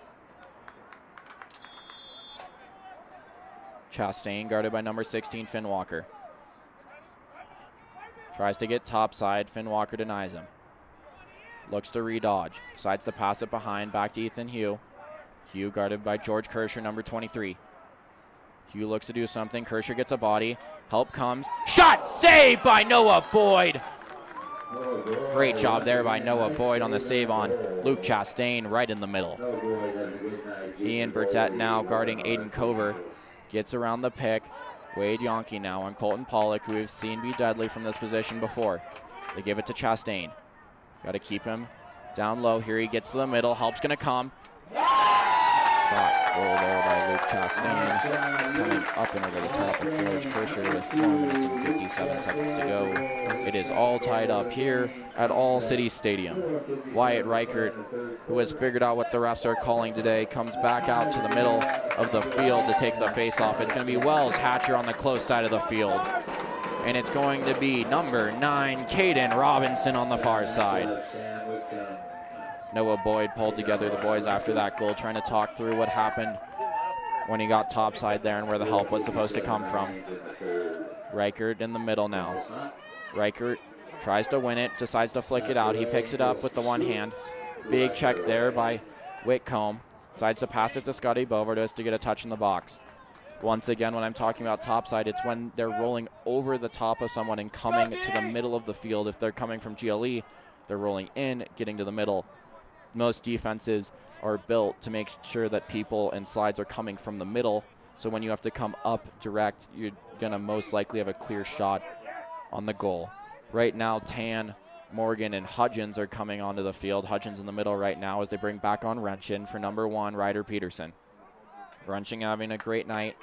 Chastain guarded by number 16, Finn Walker. Tries to get topside. Finn Walker denies him. Looks to re-dodge. Decides to pass it behind. Back to Ethan Hugh. Hugh guarded by George Kirscher, number 23. Hugh looks to do something. Kirscher gets a body. Help comes. Shot saved by Noah Boyd. Great job there by Noah Boyd on the save on Luke Chastain right in the middle. Ian Burdett now guarding Aiden Cover. Gets around the pick. Wade Yonke now on Colton Pollock, who we've seen be deadly from this position before. They give it to Chastain. Got to keep him down low. Here he gets to the middle. Help's going to come. Shot goal there by Luke Chastain. Coming up and over the top of George Kirscher with 4 minutes and 57 seconds to go. It is all tied up here at All City Stadium. Wyatt Reichert, who has figured out what the refs are calling today, comes back out to the middle of the field to take the face-off. It's going to be Wells Hatcher on the close side of the field. And it's going to be number 9, Caden Robinson on the far side. Noah Boyd pulled together the boys after that goal, trying to talk through what happened when he got topside there and where the help was supposed to come from. Reichert in the middle now. Reichert tries to win it, decides to flick it out. He picks it up with the one hand. Big check there by Whitcomb. Decides to pass it to Scotty Bovardus to get a touch in the box. Once again, when I'm talking about topside, it's when they're rolling over the top of someone and coming to the middle of the field. If they're coming from GLE, they're rolling in, getting to the middle. Most defenses are built to make sure that people and slides are coming from the middle So when you have to come up direct, you're going to most likely have a clear shot on the goal. Right now, Tan, Morgan, and Hudgens are coming onto the field. Hudgens in the middle right now as they bring back on Wrenchin for number 1, Ryder Peterson. Wrenchin having a great night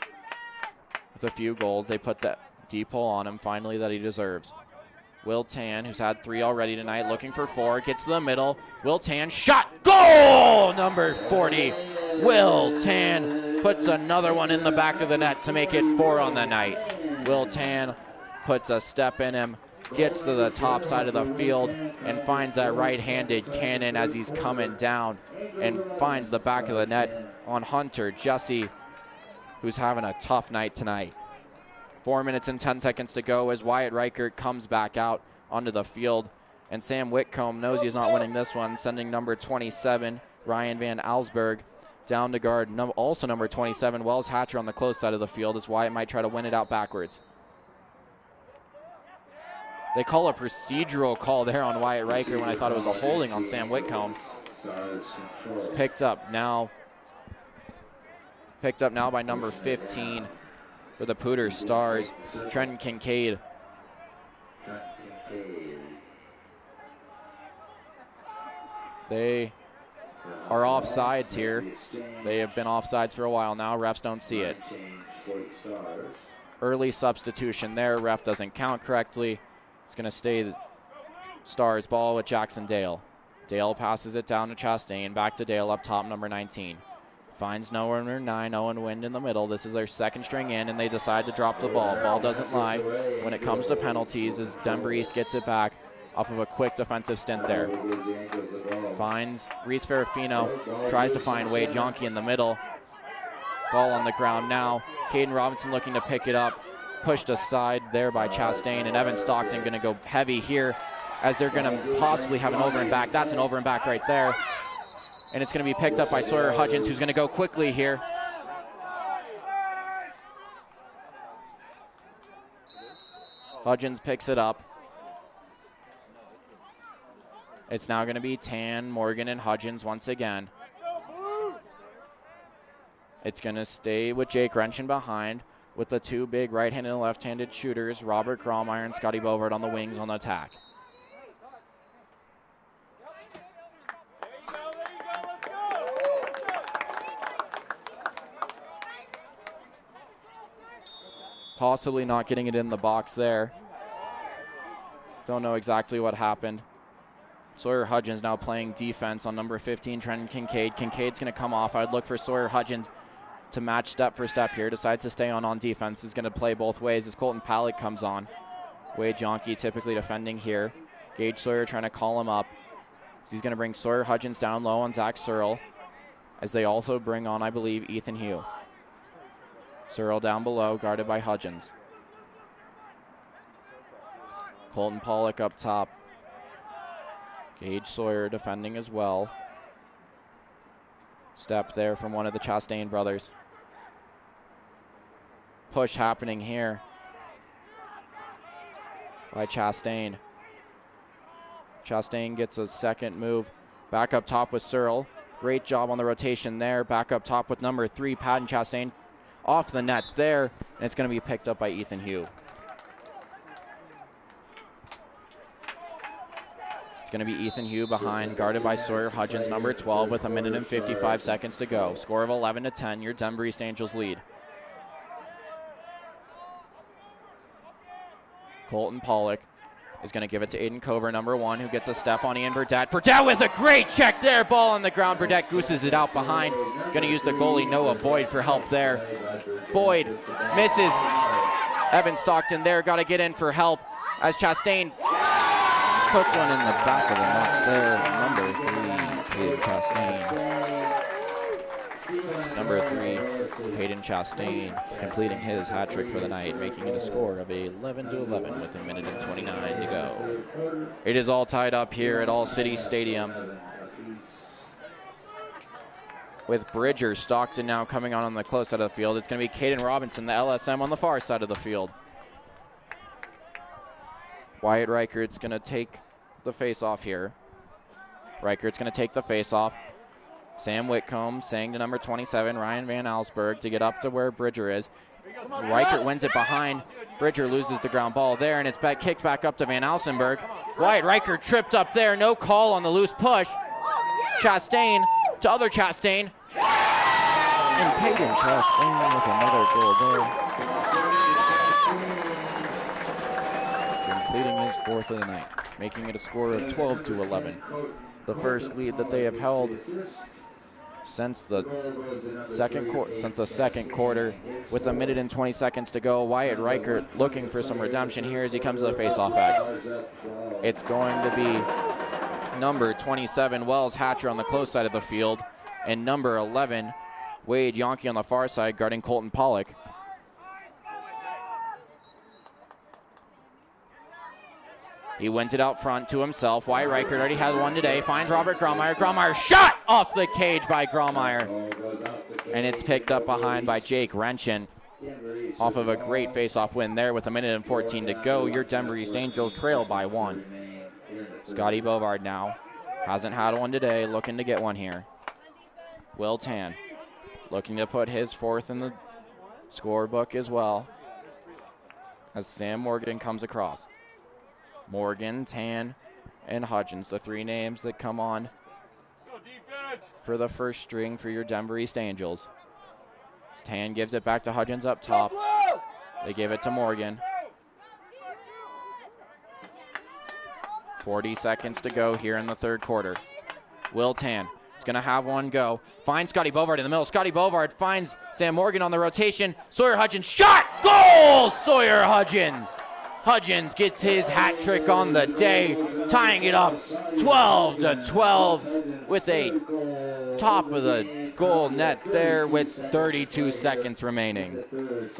with a few goals. They put that deep hole on him finally that he deserves. Will Tan, who's had 3 already tonight, looking for 4, gets to the middle. Will Tan, shot, goal! Number 40, Will Tan puts another one in the back of the net to make it 4 on the night. Will Tan puts a step in him, gets to the top side of the field, and finds that right-handed cannon as he's coming down and finds the back of the net on Hunter Jesse, who's having a tough night tonight. 4 minutes and 10 seconds to go as Wyatt Reichert comes back out onto the field. And Sam Whitcomb knows he's not winning this one, sending number 27, Ryan Van Alsberg, down to guard. Also number 27, Wells Hatcher on the close side of the field as Wyatt might try to win it out backwards. They call a procedural call there on Wyatt Reichert when I thought it was a holding on Sam Whitcomb. Picked up now by number 15. For the Poudre Stars, Trenton Kincaid. They are offsides here. They have been offsides for a while now. Refs don't see it. Early substitution there. Ref doesn't count correctly. It's going to stay the Stars ball with Jackson Dale. Dale passes it down to Chastain. Back to Dale up top, number 19. Finds number 9, Owen Wind in the middle. This is their second string in, and they decide to drop the ball. Ball doesn't lie when it comes to penalties as Denver East gets it back off of a quick defensive stint there. Finds Reese Ferrafino, tries to find Wade Yonke in the middle. Ball on the ground now. Caden Robinson looking to pick it up. Pushed aside there by Chastain, and Evan Stockton going to go heavy here as they're going to possibly have an over and back. That's an over and back right there. And it's going to be picked up by Sawyer Hudgens, who's going to go quickly here. Hudgens picks it up. It's now going to be Tan, Morgan, and Hudgens once again. It's going to stay with Jake Wrenchin behind with the 2 big right-handed and left-handed shooters, Robert Grommeyer and Scotty Bovard on the wings on the attack. Possibly not getting it in the box there. Don't know exactly what happened. Sawyer Hudgens now playing defense on number 15, Trenton Kincaid. Kincaid's going to come off. I'd look for Sawyer Hudgens to match step for step here. Decides to stay on defense. Is going to play both ways as Colton Palick comes on. Wade Yonke typically defending here. Gage Sawyer trying to call him up. He's going to bring Sawyer Hudgens down low on Zach Searle as they also bring on, I believe, Ethan Hugh. Searle down below, guarded by Hudgens. Colton Pollock up top. Gage Sawyer defending as well. Step there from one of the Chastain brothers. Push happening here by Chastain. Chastain gets a second move. Back up top with Searle. Great job on the rotation there. Back up top with number 3, Patton Chastain. Off the net there, and it's going to be picked up by Ethan Hugh. It's going to be Ethan Hugh behind, guarded by Sawyer Hudgens, number 12, with 1 minute and 55 seconds to go. Score of 11-10, your Denver East Angels lead. Colton Pollock is going to give it to Aiden Cover, number 1, who gets a step on Ian Burdett. Burdett with a great check there. Ball on the ground. Burdett gooses it out behind. Going to use the goalie, Noah Boyd, for help there. Boyd misses. Evan Stockton there. Got to get in for help as Chastain puts one in the back of the net there. Number 3, Hayden Chastain. Number 3, Hayden Chastain, completing his hat trick for the night, making it a score of 11-11 with 1 minute and 29 to go. It is all tied up here at All City Stadium, with Bridger Stockton now coming on the close side of the field. It's going to be Caden Robinson, the LSM, on the far side of the field. Wyatt Reichert's going to take the face-off here. Reichert's going to take the face-off. Sam Whitcomb saying to number 27, Ryan Van Alsberg, to get up to where Bridger is. Reichert wins it behind. Bridger loses the ground ball there, and it's kicked back up to Van Alsenberg. Wyatt Reichert tripped up there. No call on the loose push. Chastain to other Chastain. And Peyton Chastain with another goal there. Completing his 4th of the night, making it a score of 12-11. The first lead that they have held since the second quarter, with 1 minute and 20 seconds to go. Wyatt Reichert looking for some redemption here as he comes to the face-off X. It's going to be number 27, Wells Hatcher, on the close side of the field, and number 11, Wade Yonke, on the far side, guarding Colton Pollock. He wins it out front to himself. Wyatt Reichert already has one today. Finds Robert Grommeyer. Grommeyer shot off the cage by Grommeyer. And it's picked up behind by Jake Renshin. Off of a great face-off win there with 1 minute and 14 to go. Your Denver East Angels trail by 1. Scotty Bovard now. Hasn't had one today. Looking to get one here. Will Tan looking to put his 4th in the scorebook as well, as Sam Morgan comes across. Morgan, Tan, and Hudgens, the 3 names that come on for the first string for your Denver East Angels. Tan gives it back to Hudgens up top. They give it to Morgan. 40 seconds to go here in the 3rd quarter. Will Tan is going to have one go. Finds Scotty Bovard in the middle. Scotty Bovard finds Sam Morgan on the rotation. Sawyer Hudgens shot! Goal! Sawyer Hudgens! Hudgens gets his hat trick on the day, tying it up 12-12 with a top of the goal net there with 32 seconds remaining. We're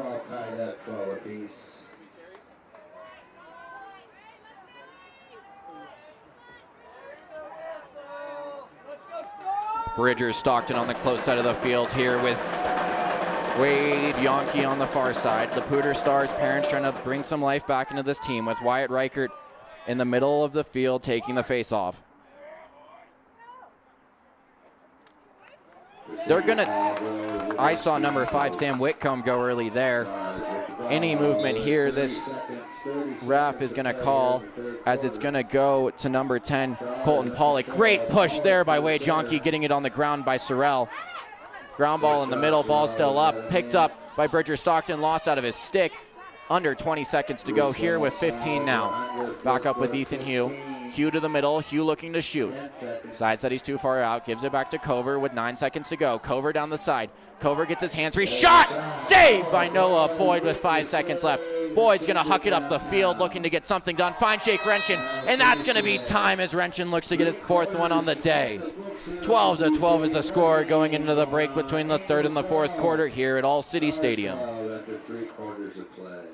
all tied up 12 apiece. Bridger Stockton on the close side of the field here with Wade Yonke on the far side. The Poudre Stars parents trying to bring some life back into this team with Wyatt Reichert in the middle of the field taking the face-off. They're going to, I saw number 5, Sam Whitcomb, go early there. Any movement here, this ref is going to call as it's going to go to number 10, Colton Pollock. Great push there by Wade Yonke, getting it on the ground by Sorrell. Ground ball in the middle, ball still up, picked up by Bridger Stockton, lost out of his stick. Under 20 seconds to go here with 15 now. Back up with Ethan Hugh. Hugh to the middle, Hugh looking to shoot. Side said he's too far out, gives it back to Cover with 9 seconds to go. Cover down the side. Cover gets his hands free. Shot! Saved by Noah Boyd with 5 seconds left. Boyd's going to huck it up the field, looking to get something done. Finds Jake Renshin, and that's going to be time as Renshin looks to get his 4th one on the day. 12-12 is the score going into the break between the 3rd and the 4th quarter here at All City Stadium. After 3 quarters of play.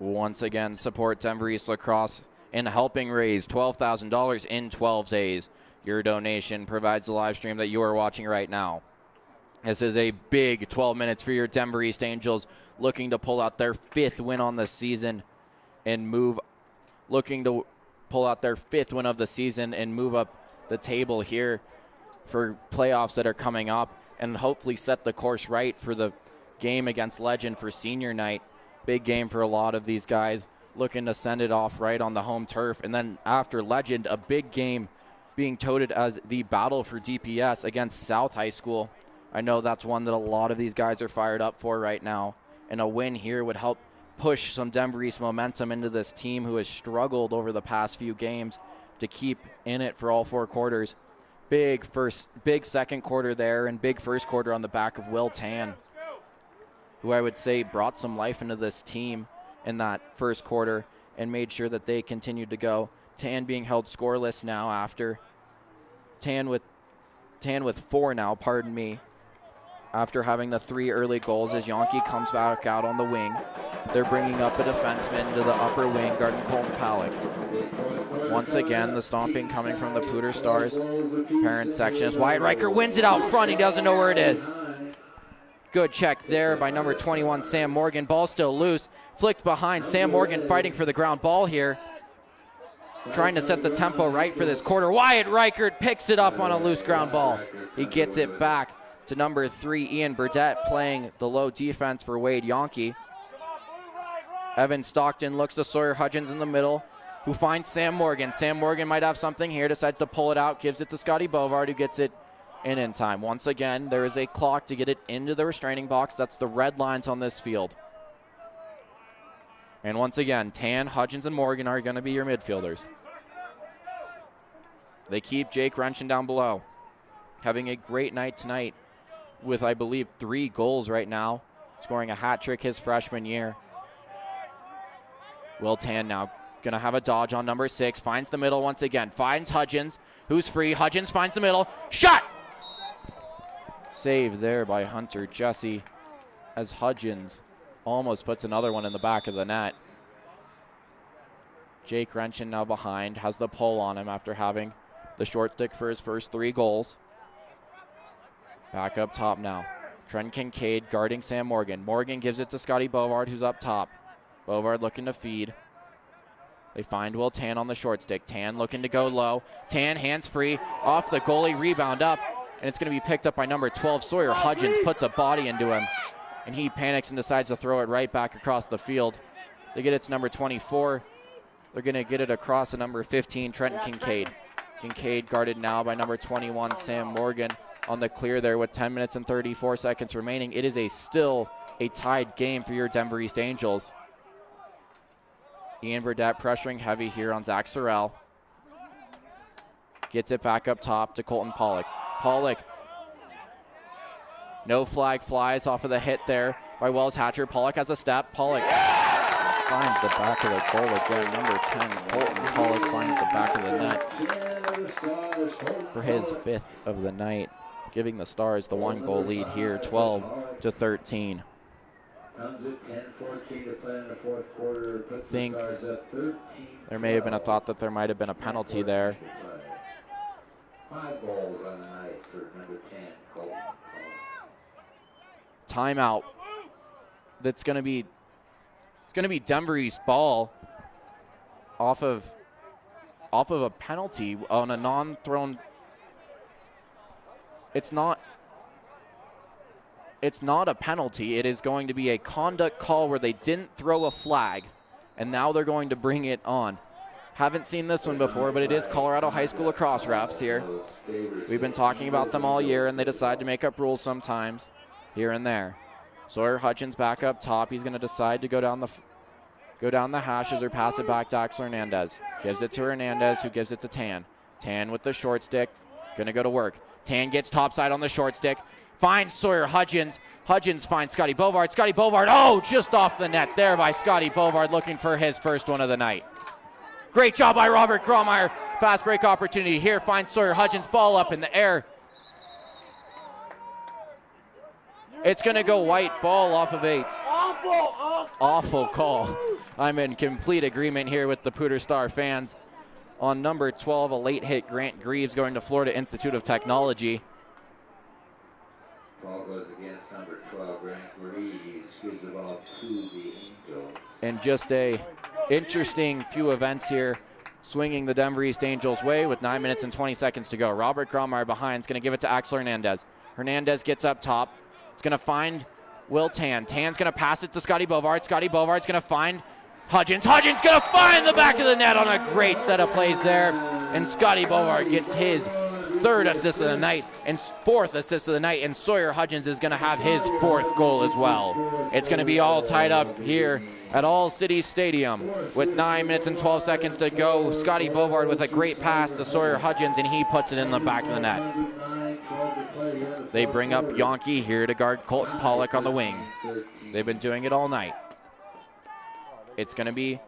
Once again, support Denver East Lacrosse in helping raise $12,000 in 12 days. Your donation provides the live stream that you are watching right now. This is a big 12 minutes for your Denver East Angels, looking to pull out their 5th win on the season and move up the table here for playoffs that are coming up, and hopefully set the course right for the game against Legend for senior night. Big game for a lot of these guys, looking to send it off right on the home turf. And then after Legend, a big game being touted as the battle for DPS against South High School. I know that's one that a lot of these guys are fired up for right now. And a win here would help push some Denver East momentum into this team who has struggled over the past few games to keep in it for all 4 quarters. Big second quarter there, and big first quarter on the back of Will Tan, who I would say brought some life into this team in that first quarter and made sure that they continued to go. Tan being held scoreless now after. Tan with 4 now, pardon me, after having the 3 early goals as Yonke comes back out on the wing. They're bringing up a defenseman to the upper wing, guarding Colton Palak. Once again, the stomping coming from the Poudre Stars parent section as Wyatt Riker wins it out front. He doesn't know where it is. Good check there by number 21, Sam Morgan. Ball still loose. Flicked behind. Sam Morgan fighting for the ground ball here. Trying to set the tempo right for this quarter. Wyatt Riker picks it up on a loose ground ball. He gets it back to number 3, Ian Burdett, playing the low defense for Wade Yonke. Evan Stockton looks to Sawyer Hudgens in the middle, who finds Sam Morgan. Sam Morgan might have something here, decides to pull it out, gives it to Scotty Bovard, who gets it in time. Once again, there is a clock to get it into the restraining box. That's the red lines on this field. And once again, Tan, Hudgens, and Morgan are going to be your midfielders. They keep Jake Renshin down below. Having a great night tonight with, I believe, 3 goals right now. Scoring a hat trick his freshman year. Will Tan now going to have a dodge on number 6. Finds the middle once again. Finds Hudgens, who's free. Hudgens finds the middle. Shot! Save there by Hunter Jesse as Hudgens almost puts another one in the back of the net. Jake Renshin now behind, has the pull on him after having the short stick for his first 3 goals. Back up top now. Trent Kincaid guarding Sam Morgan. Morgan gives it to Scotty Bovard, who's up top. Bovard looking to feed. They find Will Tan on the short stick. Tan looking to go low. Tan hands free off the goalie, rebound up, and it's going to be picked up by number 12, Sawyer Hudgens, puts a body into him, and he panics and decides to throw it right back across the field. They get it to number 24. They're going to get it across to number 15, Trenton Kincaid. Kincaid guarded now by number 21, Sam Morgan, on the clear there with 10 minutes and 34 seconds remaining. It is still a tied game for your Denver East Angels. Ian Burdett pressuring heavy here on Zach Sorrell. Gets it back up top to Colton Pollock. Pollock, no flag flies off of the hit there by Wells Hatcher. Pollock has a step. Pollock finds the back of the goal again. Number 10, Colton Pollock finds the back of the net for his 5th of the night, giving the Stars the 1-goal lead here, 12-13. I think there may have been a thought that there might have been a penalty there. 5 goals on the night for number 10, Colton. Timeout. That's going to be Denver East ball off of a penalty on a non-thrown. It's not a penalty. It is going to be a conduct call where they didn't throw a flag, and now they're going to bring it on. Haven't seen this one before, but it is Colorado High School lacrosse refs here. We've been talking about them all year, and they decide to make up rules sometimes here and there. Sawyer Hutchins back up top. He's going to decide to go down the hashes or pass it back to Axel Hernandez. Gives it to Hernandez, who gives it to Tan. Tan with the short stick, going to go to work. Tan gets topside on the short stick. Finds Sawyer Hudgens. Hudgens finds Scotty Bovard. Scotty Bovard, just off the net there by Scotty Bovard, looking for his first one of the night. Great job by Robert Gromeyer. Fast break opportunity here. Finds Sawyer Hudgens. Ball up in the air. It's going to go white. Ball off of a awful call. I'm in complete agreement here with the Poudre Star fans. On number 12, a late hit, Grant Greaves, going to Florida Institute of Technology. Ball goes against number 12, Grant Greaves, gives the ball to the Angels. And just a interesting few events here, swinging the Denver East Angels' way with 9 minutes and 20 seconds to go. Robert Gromeyer behind is going to give it to Axel Hernandez. Hernandez gets up top. It's going to find Will Tan. Tan's going to pass it to Scotty Bovard. Scotty Bovard's going to find Hudgens. Hudgens going to find the back of the net on a great set of plays there. And Scotty Bovard gets his third assist of the night and fourth assist of the night, and Sawyer Hudgens is going to have his fourth goal as well. It's going to be all tied up here at All City Stadium with 9 minutes and 12 seconds to go. Scotty Bovard with a great pass to Sawyer Hudgens, and he puts it in the back of the net. They bring up Yonke here to guard Colton Pollock on the wing. They've been doing it all night. It's going to be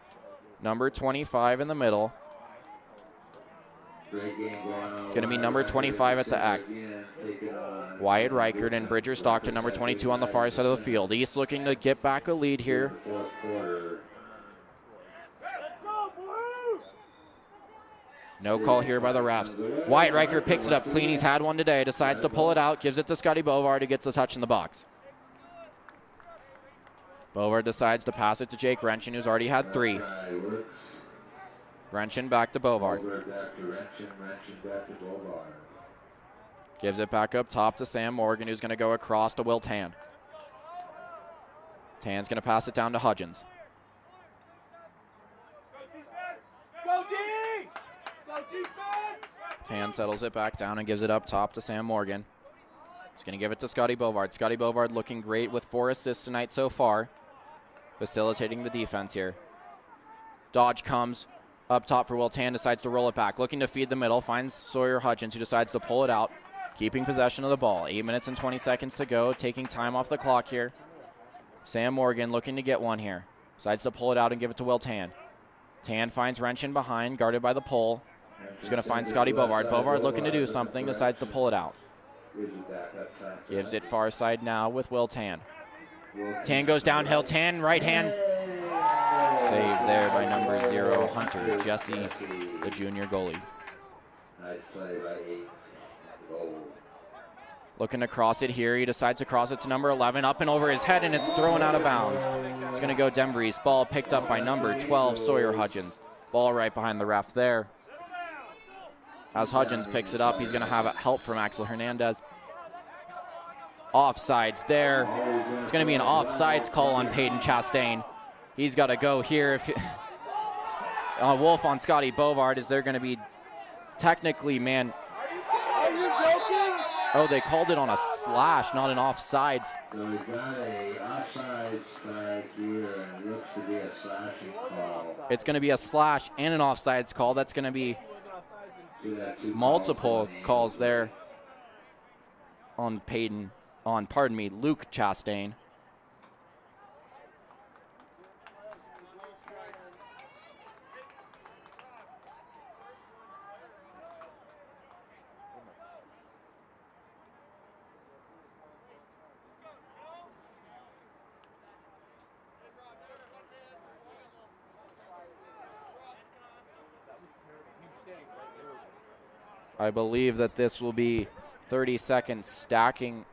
number 25 in the middle. It's going to be number 25 at the X. Wyatt Reichert and Bridger Stockton, number 22 on the far side of the field. East looking to get back a lead here. No call here by the refs. Wyatt Reichert picks it up clean. He's had one today. Decides to pull it out. Gives it to Scotty Bovard, who gets the touch in the box. Bovard decides to pass it to Jake Wrenchen, who's already had 3. Wrenchen back to Bovard. Gives it back up top to Sam Morgan, who's going to go across to Will Tan. Tan's going to pass it down to Hudgens. Go D! Go defense! Tan settles it back down and gives it up top to Sam Morgan. He's going to give it to Scotty Bovard. Scotty Bovard looking great with 4 assists tonight so far, facilitating the defense here. Dodge comes up top for Will Tan, decides to roll it back. Looking to feed the middle, finds Sawyer Hudgens, who decides to pull it out, keeping possession of the ball. 8 minutes and 20 seconds to go, taking time off the clock here. Sam Morgan looking to get one here. Decides to pull it out and give it to Will Tan. Tan finds Wrenchen behind, guarded by the pole. He's going to find Scotty Bovard. Bovard looking to do something, decides to pull it out. Gives it far side now with Will Tan. Tan goes downhill. Tan, right hand. Saved there by number 0, Hunter Jesse, the junior goalie. Looking to cross it here. He decides to cross it to number 11, up and over his head, and it's thrown out of bounds. It's going to go Demvries. Ball picked up by number 12, Sawyer Hudgens. Ball right behind the ref there. As Hudgens picks it up, he's going to have help from Axel Hernandez. Offsides there. It's going to be an offsides call on Peyton Chastain. He's got to go here. Wolf on Scotty Bovard. Is there going to be technically, man? Are you joking? Oh, they called it on a slash, not an offsides. So we've got a offside flag here, and it looks to be a slashing call. It's going to be a slash and an offsides call. That's going to be multiple calls there on Luke Chastain. I believe that this will be 30 seconds stacking.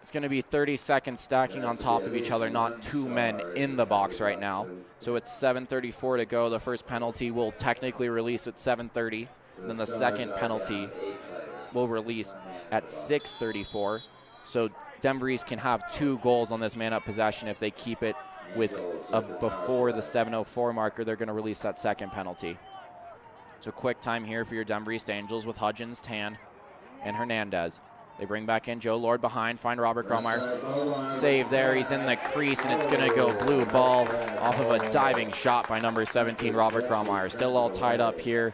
It's going to be 30 seconds stacking on top of each other, not 2 men in the box right now. So it's 7:34 to go. The first penalty will technically release at 7:30. And then the second penalty will release at 6:34. So Demvries can have 2 goals on this man-up possession if they keep it with before the 7:04 marker. They're going to release that second penalty. So quick time here for your Dumbriest Angels with Hudgens, Tan, and Hernandez. They bring back in Joe Lord behind, find Robert Gromeyer. Save there, he's in the crease, and it's going to go blue ball off of a diving shot by number 17, Robert Gromeyer. Still all tied up here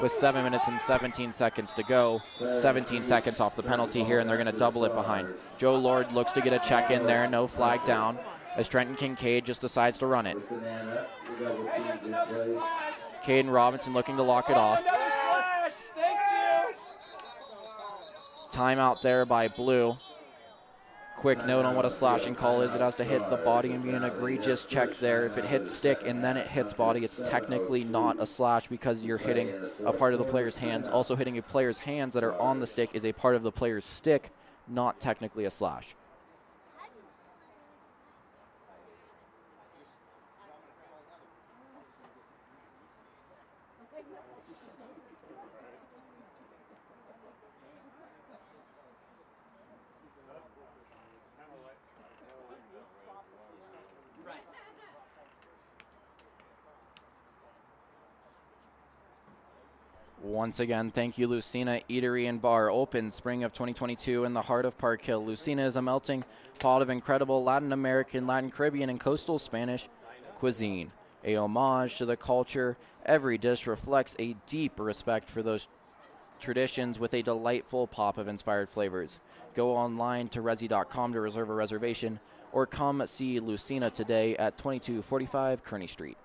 with 7 minutes and 17 seconds to go. 17 seconds off the penalty here, and they're going to double it behind. Joe Lord looks to get a check in there, no flag down, as Trenton Kincaid just decides to run it. Caden Robinson looking to lock it off. Timeout there by Blue. Quick note on what a slashing call is. It has to hit the body and be an egregious check there. If it hits stick and then it hits body, it's technically not a slash because you're hitting a part of the player's hands. Also hitting a player's hands that are on the stick is a part of the player's stick, not technically a slash. Once again, thank you, Lucina Eatery and Bar. Open spring of 2022 in the heart of Park Hill. Lucina is a melting pot of incredible Latin American, Latin Caribbean, and coastal Spanish cuisine. A homage to the culture, every dish reflects a deep respect for those traditions with a delightful pop of inspired flavors. Go online to resi.com to reserve a reservation or come see Lucina today at 2245 Kearney Street.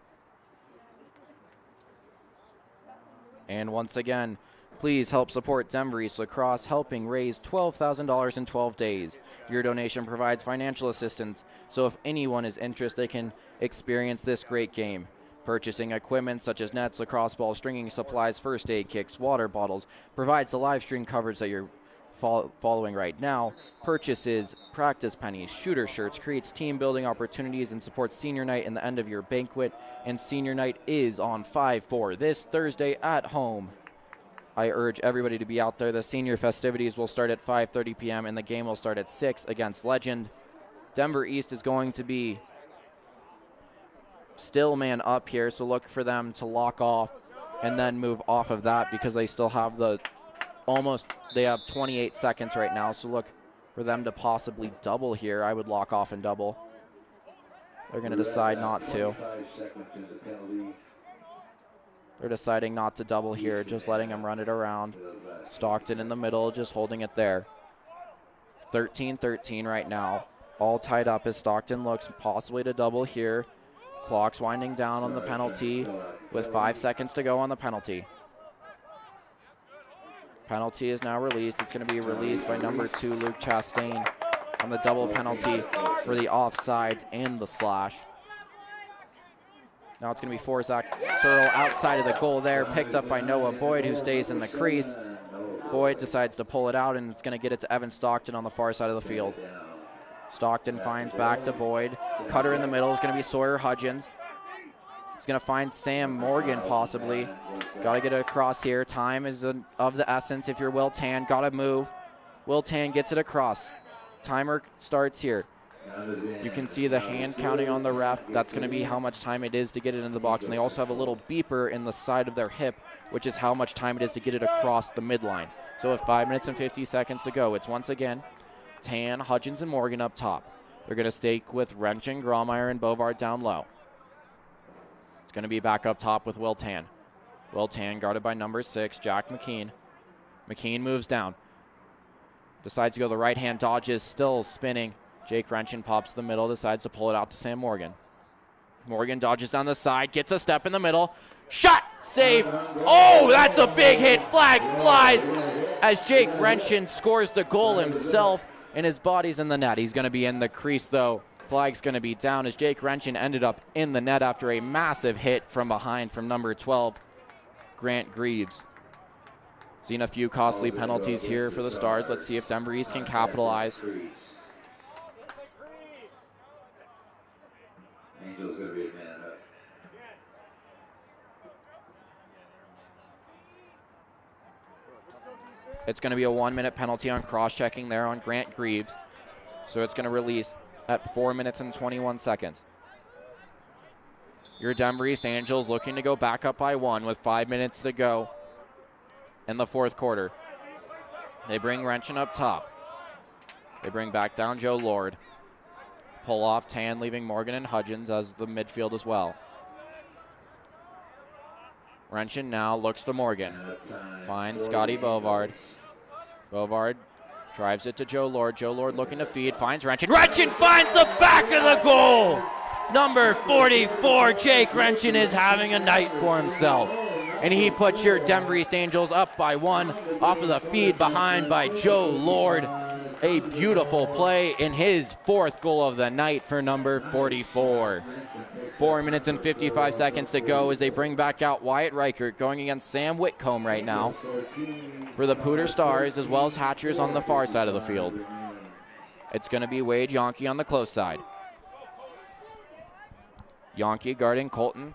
And once again, please help support Denver East Lacrosse, helping raise $12,000 in 12 days. Your donation provides financial assistance, so if anyone is interested, they can experience this great game. Purchasing equipment such as nets, lacrosse balls, stringing supplies, first aid kits, water bottles, provides the live stream coverage that you're following right now. Purchases practice pennies, shooter shirts, creates team building opportunities, and supports senior night and the end of your banquet. And senior night is on 5/4 this Thursday at home. I urge everybody to be out there. The senior festivities will start at 5:30 p.m. and the game will start at 6 against Legend. Denver East is going to be still man up here, so look for them to lock off and then move off of that because they still have they have 28 seconds right now, so look for them to possibly double here. I would lock off and double. They're going to decide not to. They're deciding not to double here, just letting them run it around. Stockton in the middle, just holding it there. 13-13 right now. All tied up as Stockton looks possibly to double here. Clock's winding down on the penalty with 5 seconds to go on the penalty. Penalty is now released. It's going to be released by number 2, Luke Chastain, on the double penalty for the offsides and the slash. Now it's going to be for Zach Searle outside of the goal there, picked up by Noah Boyd, who stays in the crease. Boyd decides to pull it out, and it's going to get it to Evan Stockton on the far side of the field. Stockton finds back to Boyd. Cutter in the middle is going to be Sawyer Hudgens. He's going to find Sam Morgan possibly. Got to get it across here. Time is of the essence if you're Will Tan. Got to move. Will Tan gets it across. Timer starts here. You can see the hand counting on the ref. That's going to be how much time it is to get it in the box. And they also have a little beeper in the side of their hip, which is how much time it is to get it across the midline. So with 5 minutes and 50 seconds to go, it's once again Tan, Hudgens, and Morgan up top. They're going to stake with Wrenchen, Graumeyer, and Bovard down low. It's going to be back up top with Will Tan. Will Tan guarded by number 6, Jack McKean. McKean moves down. Decides to go the right hand, dodges, still spinning. Jake Wrenchen pops the middle, decides to pull it out to Sam Morgan. Morgan dodges down the side, gets a step in the middle. Shot! Save! Oh, that's a big hit. Flag flies as Jake Wrenchen scores the goal himself, and his body's in the net. He's going to be in the crease, though. Flag's going to be down as Jake Wrenchen ended up in the net after a massive hit from behind from number 12, Grant Greaves. Seen a few costly penalties here for the Stars. Let's see if Denver East can capitalize. Angel's going to be a man up. It's going to be a 1-minute penalty on cross-checking there on Grant Greaves. So it's going to release at 4 minutes and 21 seconds. Your Denver East Angels looking to go back up by 1 with 5 minutes to go in the fourth quarter. They bring Wrenchen up top. They bring back down Joe Lord. Pull off Tan, leaving Morgan and Hudgens as the midfield as well. Wrenchen now looks to Morgan. Finds Scotty Bovard. Bovard drives it to Joe Lord. Joe Lord looking to feed. Finds Wrenchen. Wrenchen finds the back of the goal! Number 44, Jake Wrenchen is having a night for himself. And he puts your Denver East Angels up by 1 off of the feed behind by Joe Lord. A beautiful play in his 4th goal of the night for number 44. 4 minutes and 55 seconds to go as they bring back out Wyatt Reichert going against Sam Whitcomb right now for the Poudre Stars, as well as Hatchers on the far side of the field. It's going to be Wade Yonke on the close side. Yonke guarding Colton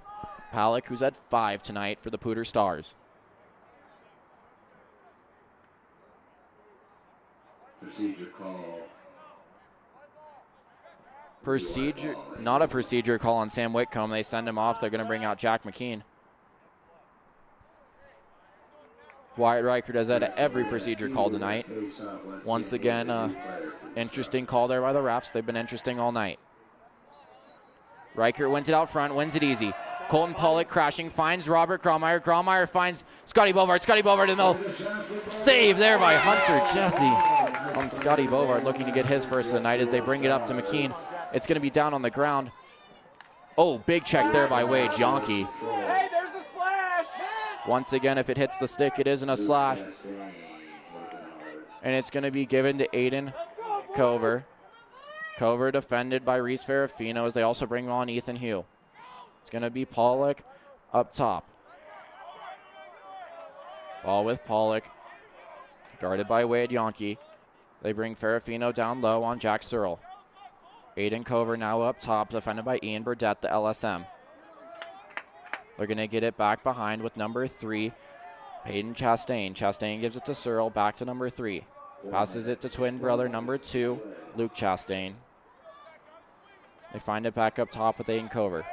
Palick, who's at 5 tonight for the Poudre Stars. Procedure call. Not a procedure call on Sam Whitcomb. They send him off. They're going to bring out Jack McKean. Wyatt Reichert has had every procedure call tonight. Once again, interesting call there by the refs. They've been interesting all night. Reichert wins it out front, wins it easy. Colton Pollock crashing, finds Robert Graumeyer. Graumeyer finds Scotty Bovard. Scotty Bovard in the middle. Save there by Hunter Jesse on Scotty Bovard, looking to get his first of the night as they bring it up to McKean. It's going to be down on the ground. Oh, big check there by Wade Yonke. Hey, there's a slash! Once again, if it hits the stick, it isn't a slash. And it's going to be given to Aiden Cover. Cover defended by Reese Ferrafino as they also bring on Ethan Hugh. It's going to be Pollock up top. Ball with Pollock. Guarded by Wade Yonke. They bring Ferrafino down low on Jack Searle. Aiden Cover now up top, defended by Ian Burdett, the LSM. They're going to get it back behind with number 3, Peyton Chastain. Chastain gives it to Searle, back to number 3. Passes it to twin brother number 2, Luke Chastain. They find it back up top with Aiden Cover.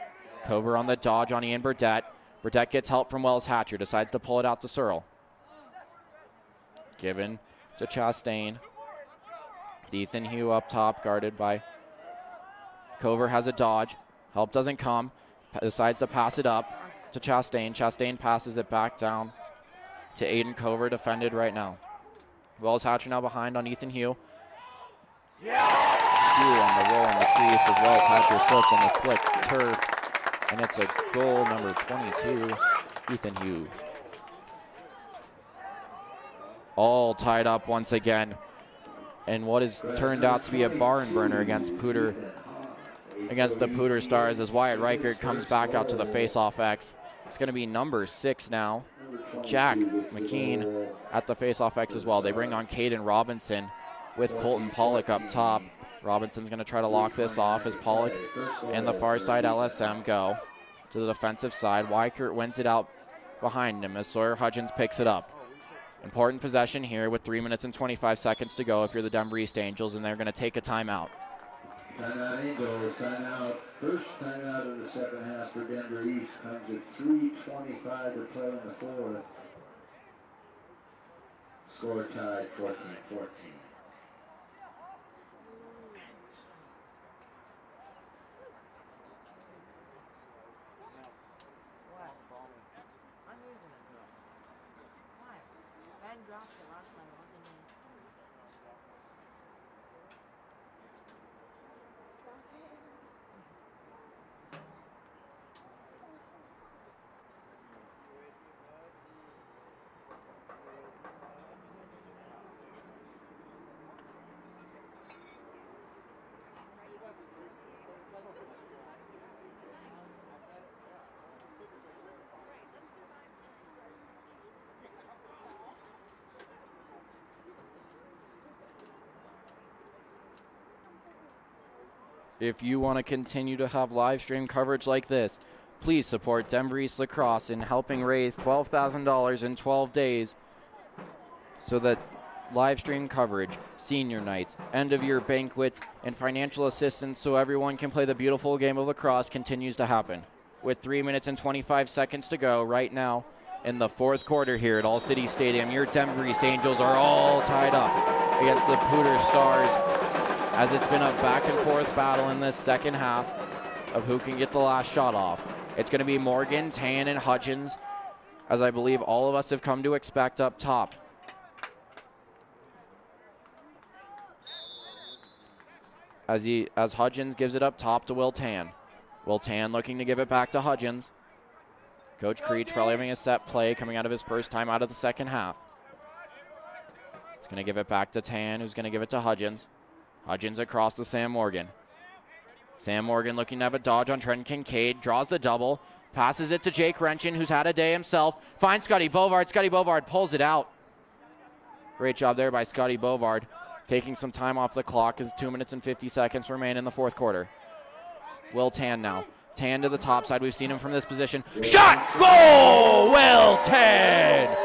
Cover on the dodge on Ian Burdett. Burdett gets help from Wells Hatcher, decides to pull it out to Searle. Given to Chastain. Ethan Hugh up top, guarded by Cover, has a dodge. Help doesn't come. Decides to pass it up to Chastain. Chastain passes it back down to Aiden Cover, defended right now. Wells Hatcher now behind on Ethan Hugh. Hugh on the roll in the crease as Wells Hatcher slips on the slick turf. And it's a goal, number 22, Ethan Hugh. All tied up once again. And what has turned out to be a barn burner against Poudre, against the Poudre Stars, as Wyatt Reichert comes back out to the face-off X. It's going to be number 6 now, Jack McKean at the face-off X as well. They bring on Caden Robinson with Colton Pollock up top. Robinson's going to try to lock this off as Pollock and the far side LSM go to the defensive side. Weichert wins it out behind him as Sawyer Hudgens picks it up. Important possession here with 3 minutes and 25 seconds to go if you're the Denver East Angels, and they're going to take a timeout. Timeout Angels, timeout. First timeout of the second half for Denver East comes at 3:25 to play in the fourth. Score tied 14-14. If you want to continue to have live stream coverage like this, please support Denver East Lacrosse in helping raise $12,000 in 12 days so that live stream coverage, senior nights, end of year banquets, and financial assistance so everyone can play the beautiful game of lacrosse continues to happen. With 3 minutes and 25 seconds to go right now in the fourth quarter here at All City Stadium, your Denver East Angels are all tied up against the Poudre Stars, as it's been a back and forth battle in this second half of who can get the last shot off. It's going to be Morgan, Tan, and Hutchins, as I believe all of us have come to expect up top. As Hutchins gives it up top to Will Tan. Will Tan looking to give it back to Hutchins. Coach Creech probably having a set play coming out of his first time out of the second half. He's going to give it back to Tan, who's going to give it to Hutchins. Hutchins across to Sam Morgan. Sam Morgan looking to have a dodge on Trent Kincaid. Draws the double. Passes it to Jake Wrenchin, who's had a day himself. Finds Scotty Bovard. Scotty Bovard pulls it out. Great job there by Scotty Bovard. Taking some time off the clock as 2 minutes and 50 seconds remain in the fourth quarter. Will Tan now. Tan to the top side. We've seen him from this position. Shot! Goal! Will Tan!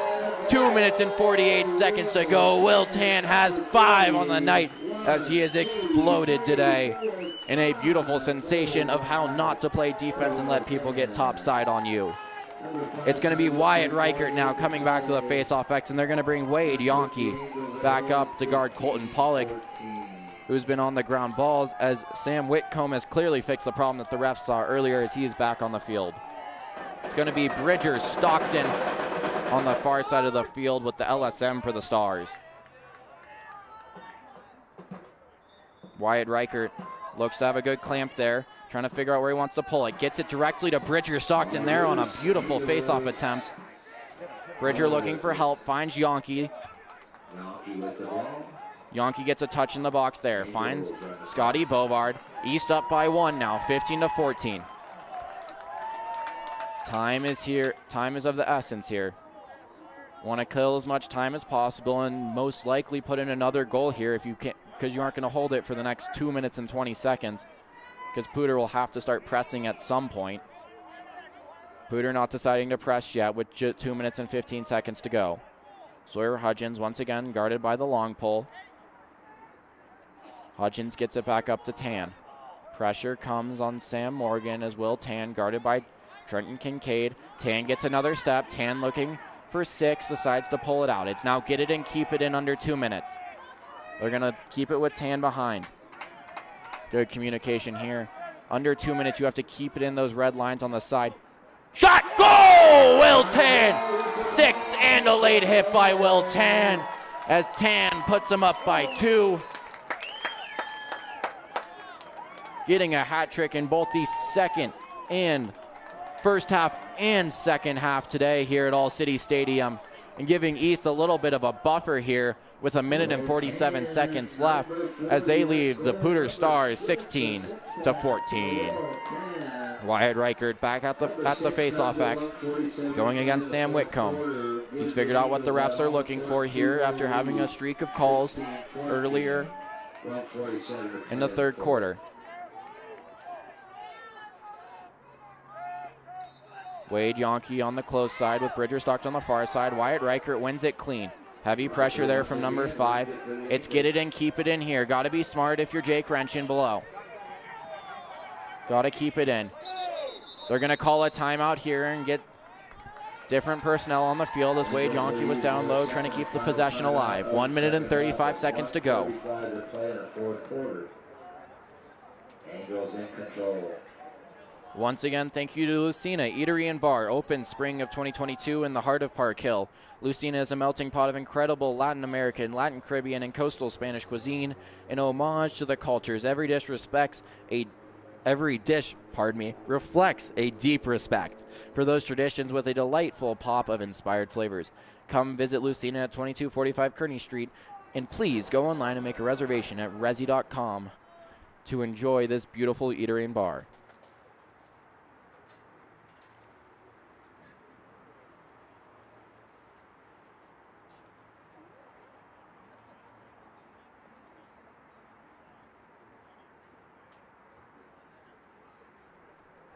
2 minutes and 48 seconds to go. Will Tan has 5 on the night as he has exploded today in a beautiful sensation of how not to play defense and let people get top side on you. It's going to be Wyatt Reichert now coming back to the face-off X, and they're going to bring Wade Yonke back up to guard Colton Pollock, who's been on the ground balls, as Sam Whitcomb has clearly fixed the problem that the refs saw earlier as he is back on the field. It's going to be Bridger Stockton on the far side of the field with the LSM for the Stars. Wyatt Reichert looks to have a good clamp there, trying to figure out where he wants to pull it. Gets it directly to Bridger Stockton there on a beautiful face-off attempt. Bridger looking for help, finds Yonke. Yonke gets a touch in the box there, finds Scotty Bovard. East up by 1 now, 15-14. Time is here. Time is of the essence here. Want to kill as much time as possible and most likely put in another goal here if you can, because you aren't going to hold it for the next 2 minutes and 20 seconds. Because Poudre will have to start pressing at some point. Poudre not deciding to press yet with 2 minutes and 15 seconds to go. Sawyer Hudgens once again guarded by the long pole. Hudgens gets it back up to Tan. Pressure comes on Sam Morgan as Will Tan guarded by Trenton Kincaid. Tan gets another step. Tan looking for 6, decides to pull it out. It's now get it and keep it in under 2 minutes. They're going to keep it with Tan behind. Good communication here. Under 2 minutes, you have to keep it in those red lines on the side. Shot, goal! Will Tan, 6, and a late hit by Will Tan as Tan puts him up by 2. Getting a hat trick in both the second and first half and second half today here at All City Stadium, and giving East a little bit of a buffer here with 1 minute and 47 seconds left as they leave the Poudre Stars 16-14. Wyatt Reichert back at the face-off X, going against Sam Whitcomb. He's figured out what the refs are looking for here after having a streak of calls earlier in the third quarter. Wade Yonke on the close side with Bridger Stockton on the far side. Wyatt Reichert wins it clean. Heavy pressure there from number 5. It's get it and keep it in here. Got to be smart if you're Jake Wrenchin below. Got to keep it in. They're going to call a timeout here and get different personnel on the field as Wade Yonke was down low trying to keep the possession alive. 1 minute and 35 seconds to go. Angels in control. Once again, thank you to Lucina Eatery and Bar, open spring of 2022 in the heart of Park Hill. Lucina is a melting pot of incredible Latin American, Latin Caribbean, and coastal Spanish cuisine, an homage to the cultures. Every dish reflects a deep respect for those traditions with a delightful pop of inspired flavors. Come visit Lucina at 2245 Kearney Street, and please go online and make a reservation at resi.com to enjoy this beautiful eatery and bar.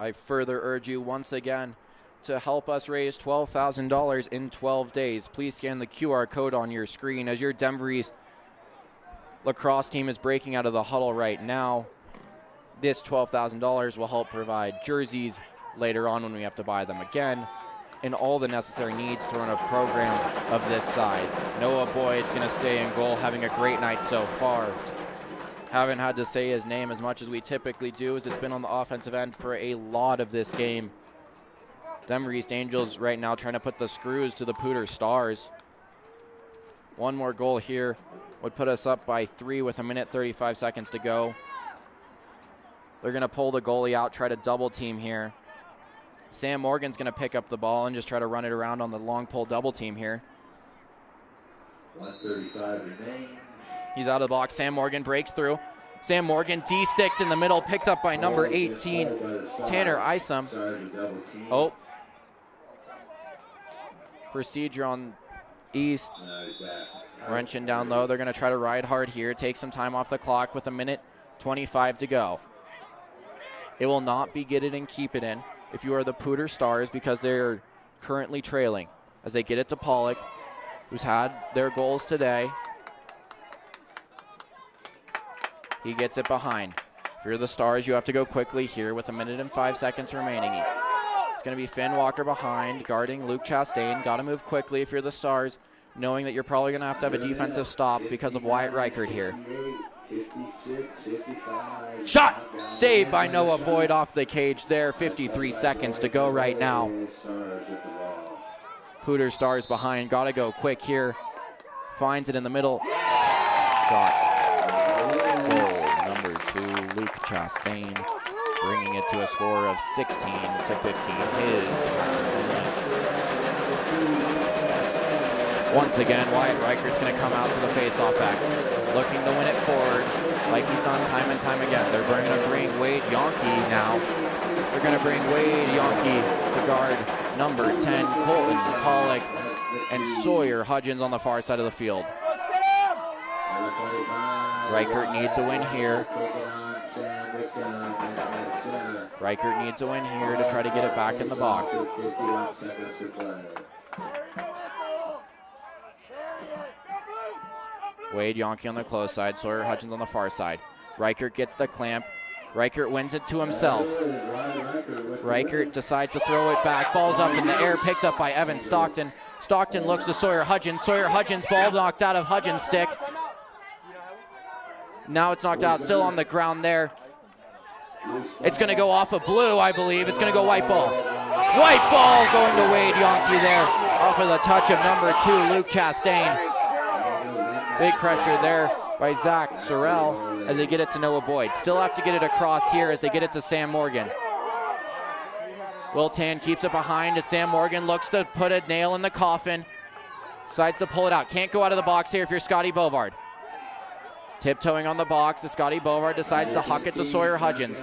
I further urge you once again to help us raise $12,000 in 12 days. Please scan the QR code on your screen as your Denver East lacrosse team is breaking out of the huddle right now. This $12,000 will help provide jerseys later on when we have to buy them again, and all the necessary needs to run a program of this size. Noah Boyd's going to stay in goal, having a great night so far. Haven't had to say his name as much as we typically do, as it's been on the offensive end for a lot of this game. Denver East Angels right now trying to put the screws to the Poudre Stars. One more goal here would put us up by 3 with 1 minute 35 seconds to go. They're going to pull the goalie out, try to double team here. Sam Morgan's going to pick up the ball and just try to run it around on the long pull double team here. 1:35 remains. He's out of the box. Sam Morgan breaks through. Sam Morgan D-sticked in the middle, picked up by number 18, Tanner Isom. Oh. Procedure on East. Wrenching down low. They're going to try to ride hard here. Take some time off the clock with 1 minute 25 to go. It will not be get it and keep it in if you are the Poudre Stars, because they're currently trailing as they get it to Pollock, who's had their goals today. He gets it behind. If you're the Stars, you have to go quickly here with 1 minute and 5 seconds remaining. He's going to be Finn Walker behind, guarding Luke Chastain. Got to move quickly if you're the Stars, knowing that you're probably going to have a defensive stop because of Wyatt Reichert here. Shot! Saved by Noah Boyd off the cage there. 53 seconds to go right now. Poudre Stars behind. Got to go quick here. Finds it in the middle. Shot. Goal number 2, Luke Chastain, bringing it to a score of 16 to 15. Once again, Wyatt Reichert's going to come out to the face-off backs, looking to win it forward like he's done time and time again. They're going to bring Wade Yonke now. They're going to bring Wade Yonke to guard number 10, Colton Pollock, and Sawyer Hudgens on the far side of the field. Reichert needs a win here. Reichert needs a win here to try to get it back in the box. Wade Yonke on the close side, Sawyer Hudgens on the far side. Reichert gets the clamp. Reichert wins it to himself. Reichert decides to throw it back. Ball's up in the air, picked up by Evan Stockton. Stockton looks to Sawyer Hudgens. Sawyer Hudgens, ball knocked out of Hudgens' stick. Now it's knocked out, still on the ground there. It's going to go off of blue, I believe. It's going to go white ball. White ball going to Wade Yonke there. Off of the touch of number 2, Luke Chastain. Big pressure there by Zach Sorrell as they get it to Noah Boyd. Still have to get it across here as they get it to Sam Morgan. Will Tan keeps it behind as Sam Morgan looks to put a nail in the coffin. Decides to pull it out. Can't go out of the box here if you're Scotty Bovard. Tiptoeing on the box as Scotty Bovard decides to huck it to Sawyer Hudgens.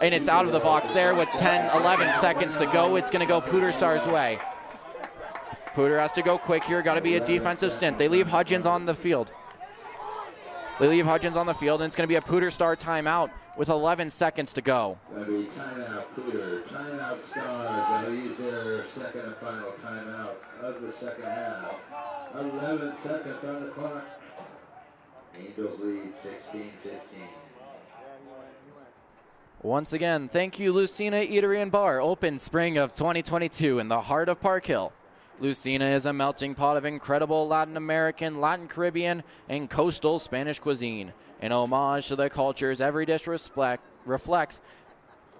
And it's out of the box there with 10, 11 seconds to go. It's going to go Poudre Stars' way. Poudre has to go quick here. Got to be a defensive stint. They leave Hudgens on the field. And it's going to be a Poudre Star timeout with 11 seconds to go. Timeout, Poudre. Timeout Stars. They'll use their second and final timeout of the second half. 11 seconds on the clock. Angels lead 16-15. Once again, thank you, Lucina Eatery and Bar. Open spring of 2022 in the heart of Park Hill. Lucina is a melting pot of incredible Latin American, Latin Caribbean, and coastal Spanish cuisine. An homage to the cultures, every dish reflects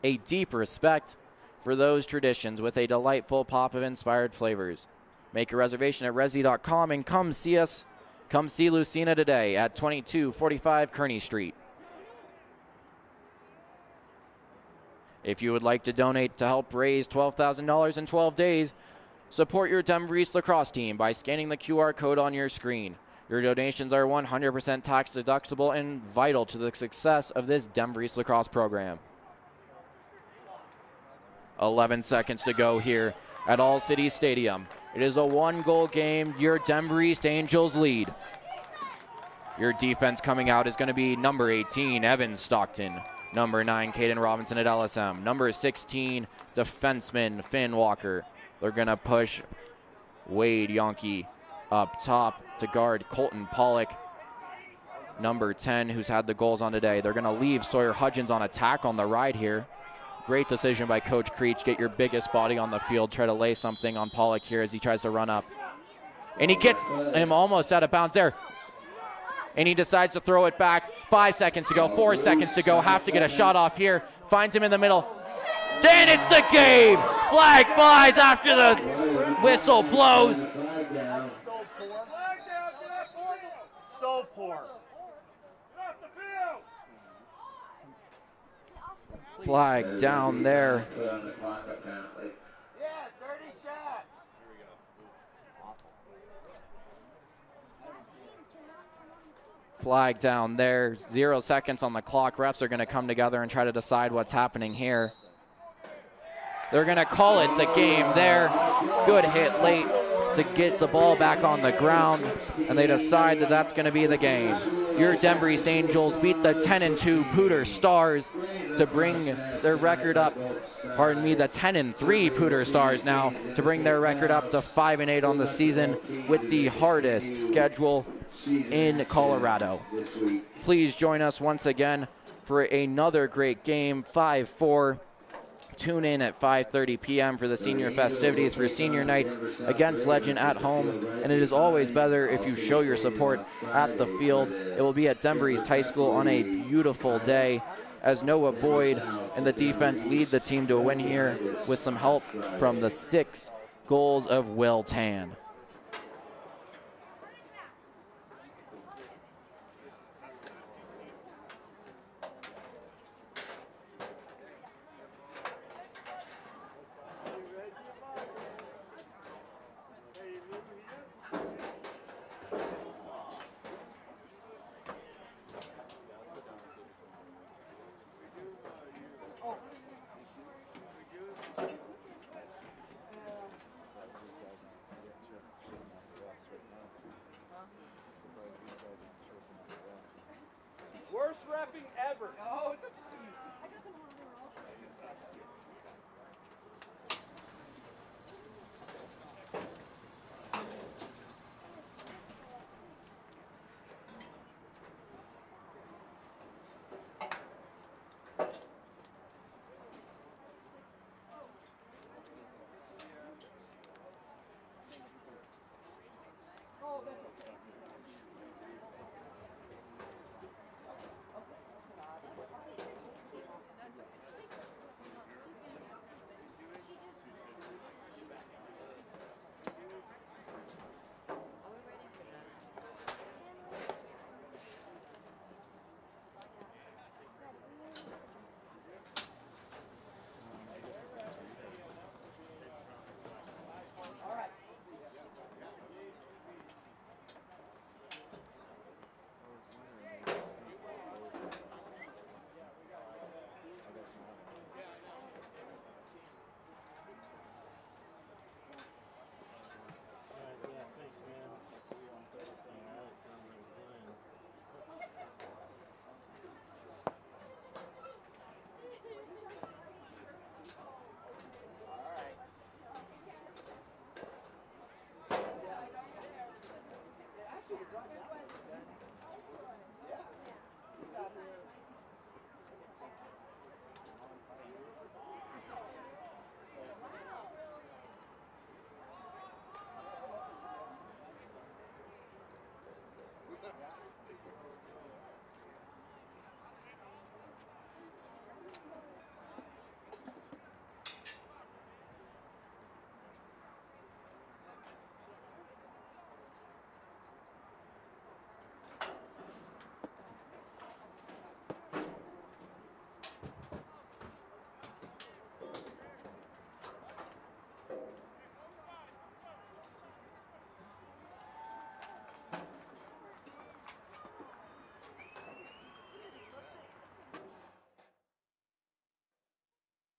a deep respect for those traditions with a delightful pop of inspired flavors. Make a reservation at resi.com and come see us. Come see Lucina today at 2245 Kearney Street. If you would like to donate to help raise $12,000 in 12 days, support your Denver East lacrosse team by scanning the QR code on your screen. Your donations are 100% tax deductible and vital to the success of this Denver East lacrosse program. 11 seconds to go here at All City Stadium. It is a 1-goal game. Your Denver East Angels lead. Your defense coming out is going to be number 18, Evan Stockton. Number 9, Caden Robinson at LSM. Number 16, defenseman Finn Walker. They're going to push Wade Yonke up top to guard Colton Pollock. Number 10, who's had the goals on today. They're going to leave Sawyer Hudgens on attack on the ride here. Great decision by Coach Creech. Get your biggest body on the field. Try to lay something on Pollock here as he tries to run up. And he gets him almost out of bounds there. And he decides to throw it back. 5 seconds to go, 4 seconds to go. Have to get a shot off here. Finds him in the middle. Then it's the game. Flag flies after the whistle blows. So poor. Flag down there. Flag down there. 0 seconds on the clock. Refs are going to come together and try to decide what's happening here. They're going to call it the game there. Good hit late to get the ball back on the ground, and they decide that that's going to be the game. Your Denver East Angels beat the 10-2 Poudre Stars to bring their record up. Pardon me, the 10-3 Poudre Stars now to bring their record up to 5-8 on the season with the hardest schedule in Colorado. Please join us once again for another great game. 5-4 Tune in at 5:30 p.m. for the senior festivities for senior night against Legend at home. And it is always better if you show your support at the field. It will be at Denver East High School on a beautiful day, as Noah Boyd and the defense lead the team to a win here with some help from the 6 goals of Will Tan.